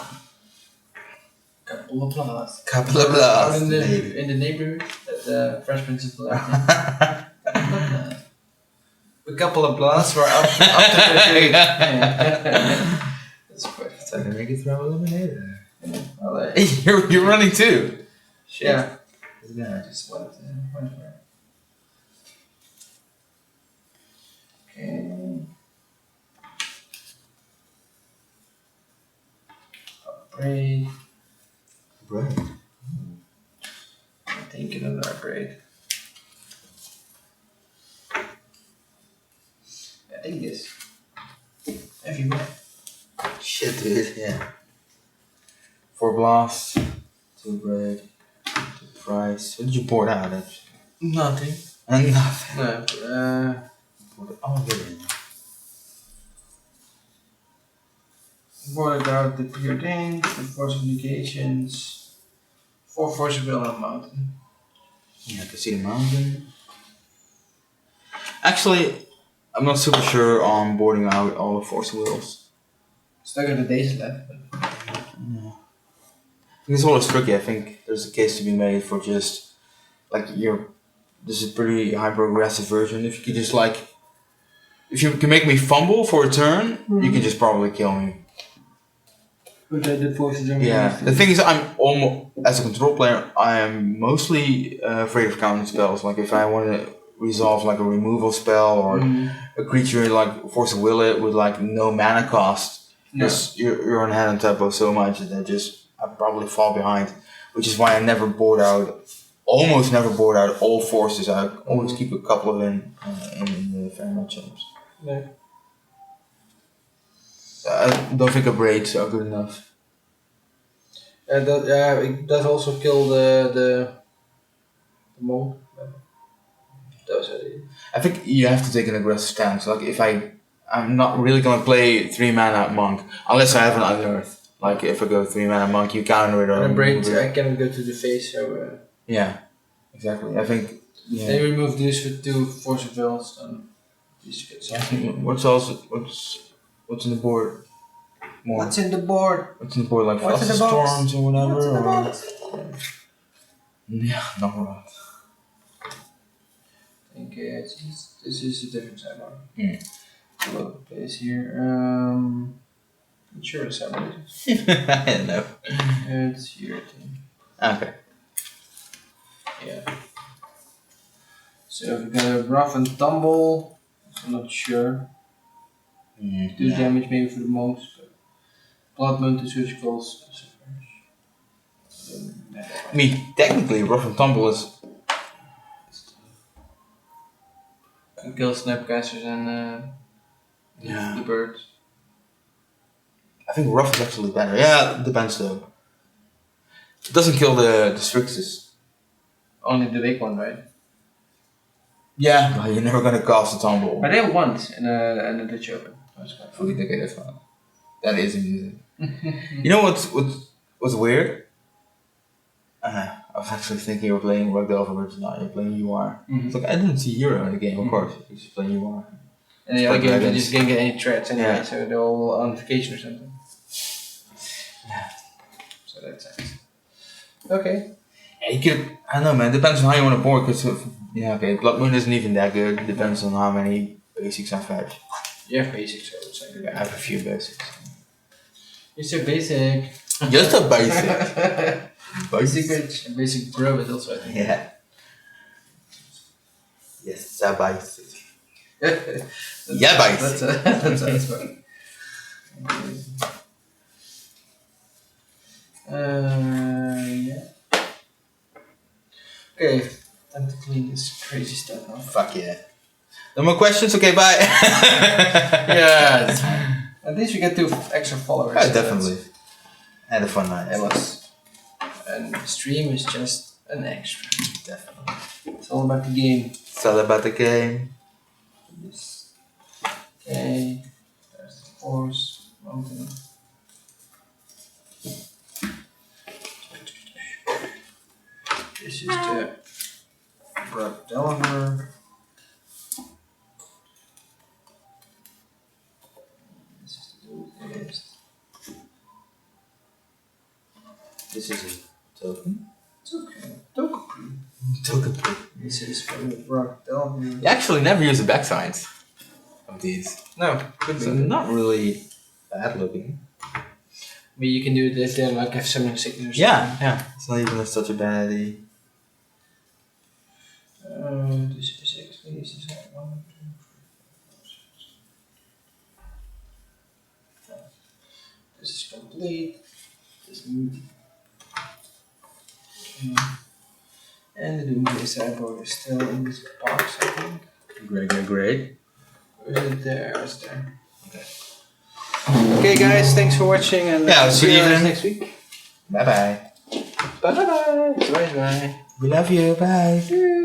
Couple of blasts. Couple of Out blasts. in maybe. the neighborhood that the Fresh Prince is left. A couple of blasts were up to the tree. That's perfect. So I can make it throw eliminator. Well, Hey, you're running too. Shit. yeah. Yeah. Just one for Okay. Upgrade. Right. I think another upgrade. I think this. Everywhere. Shit, dude. Yeah. 4 blasts. 2 bread. 2 price. What did you board out actually? Nothing. And nothing. No. Boarded all of it in. Boarded out the preordained, the force of negations, 4 Force of Will and Mountain. Yeah, I can see the mountain. Actually, I'm not super sure on boarding out all the Force Wheels. Still got the days left. Yeah. It's always tricky. I think there's a case to be made for just like this is a pretty hyper aggressive version. If you could just like, if you can make me fumble for a turn, you can just probably kill me. But the forces are Yeah. The thing is, I'm almost as a control player, I am mostly afraid of counter spells. Like if I want to resolve like a removal spell or a creature like force a will it with like no mana cost, because you're on hand and tempo so much that I probably fall behind. Which is why I never board out. Almost never board out all forces. I always keep a couple of in the fair matchups. Yeah. I don't think a braids are good enough. It does also kill the monk. Does it? I think you have to take an aggressive stance. Like if I'm not really gonna play 3 mana monk unless I have an unearth. Like if I go 3 mana monk, you counter it or. And a braid, I can go to the face. So. Yeah, exactly. I think. Yeah. They remove these with 2 Force of Wills and these get something. What's in the board? More. What's in the board? What's in the board? Like What's in the storms or whatever. What's in the or- box? Yeah, not right. I think this is a different side one. Hmm. Local place here. Not sure what side one it is. I don't know. It's here. I think. Okay. Yeah. So we've got a rough and tumble. I'm not sure. 2 damage maybe for the most. But blood moon to surgicals. I mean, technically, rough and tumble is. Can kill snapcasters and the birds. I think rough is actually better. Yeah, it depends though. It doesn't kill the Strixes. Only the big one, right? Yeah, but you're never gonna cast a tumble. But they have once in the Dutch Open. That's quite fun. Okay, that's fine. That is amusing. You know what's weird? I was actually thinking of playing Ragdoll for tonight. You're playing UR. It's like I didn't see Hero in the game, of course. He's just playing UR. And the other Like game, you dragons. just can't get any threats anyway, Yeah. so they're all on vacation or something. Yeah. So that's nice. Okay. Yeah, you could. I don't know, man. Depends on how you want to board. Cause okay, Blood Moon isn't even that good. Depends on how many basics I fetch. You have basics, I would say. I have a few basics. You're so basic. Just a basic. Basic rich and basic bro is also, I think. Yeah. Yes, a basic. Yeah, basic. That's funny. Yeah. Okay, time to clean this crazy stuff off. Fuck yeah. No more questions? Okay, bye. Yeah, that's fine. At least we get 2 extra followers. Yeah, so definitely. Had a fun night. It was. And the stream is just an extra. Definitely. It's all about the game. It's all about the game. Yes. Okay. There's the force. Mountain. This is the Brock Delver. This is the Doomsday. This is a token. It's okay. Token. Token. This is from the Brock Delver. You actually never use the back signs of these. No, could So be. they're not really bad looking. But you can do it if they like have summoning sickness or something. Yeah. It's not even such a bad idea. This is 6. This is 1, 2, 3, 4, 5. This is complete. This is okay. And the Doomsday sideboard is still in this box, I think. Great. Or is it there? It's there. Okay, guys, thanks for watching, and Yeah, see good you guys evening. next week. Bye bye. Bye bye. Bye bye. We love you. Bye. Bye.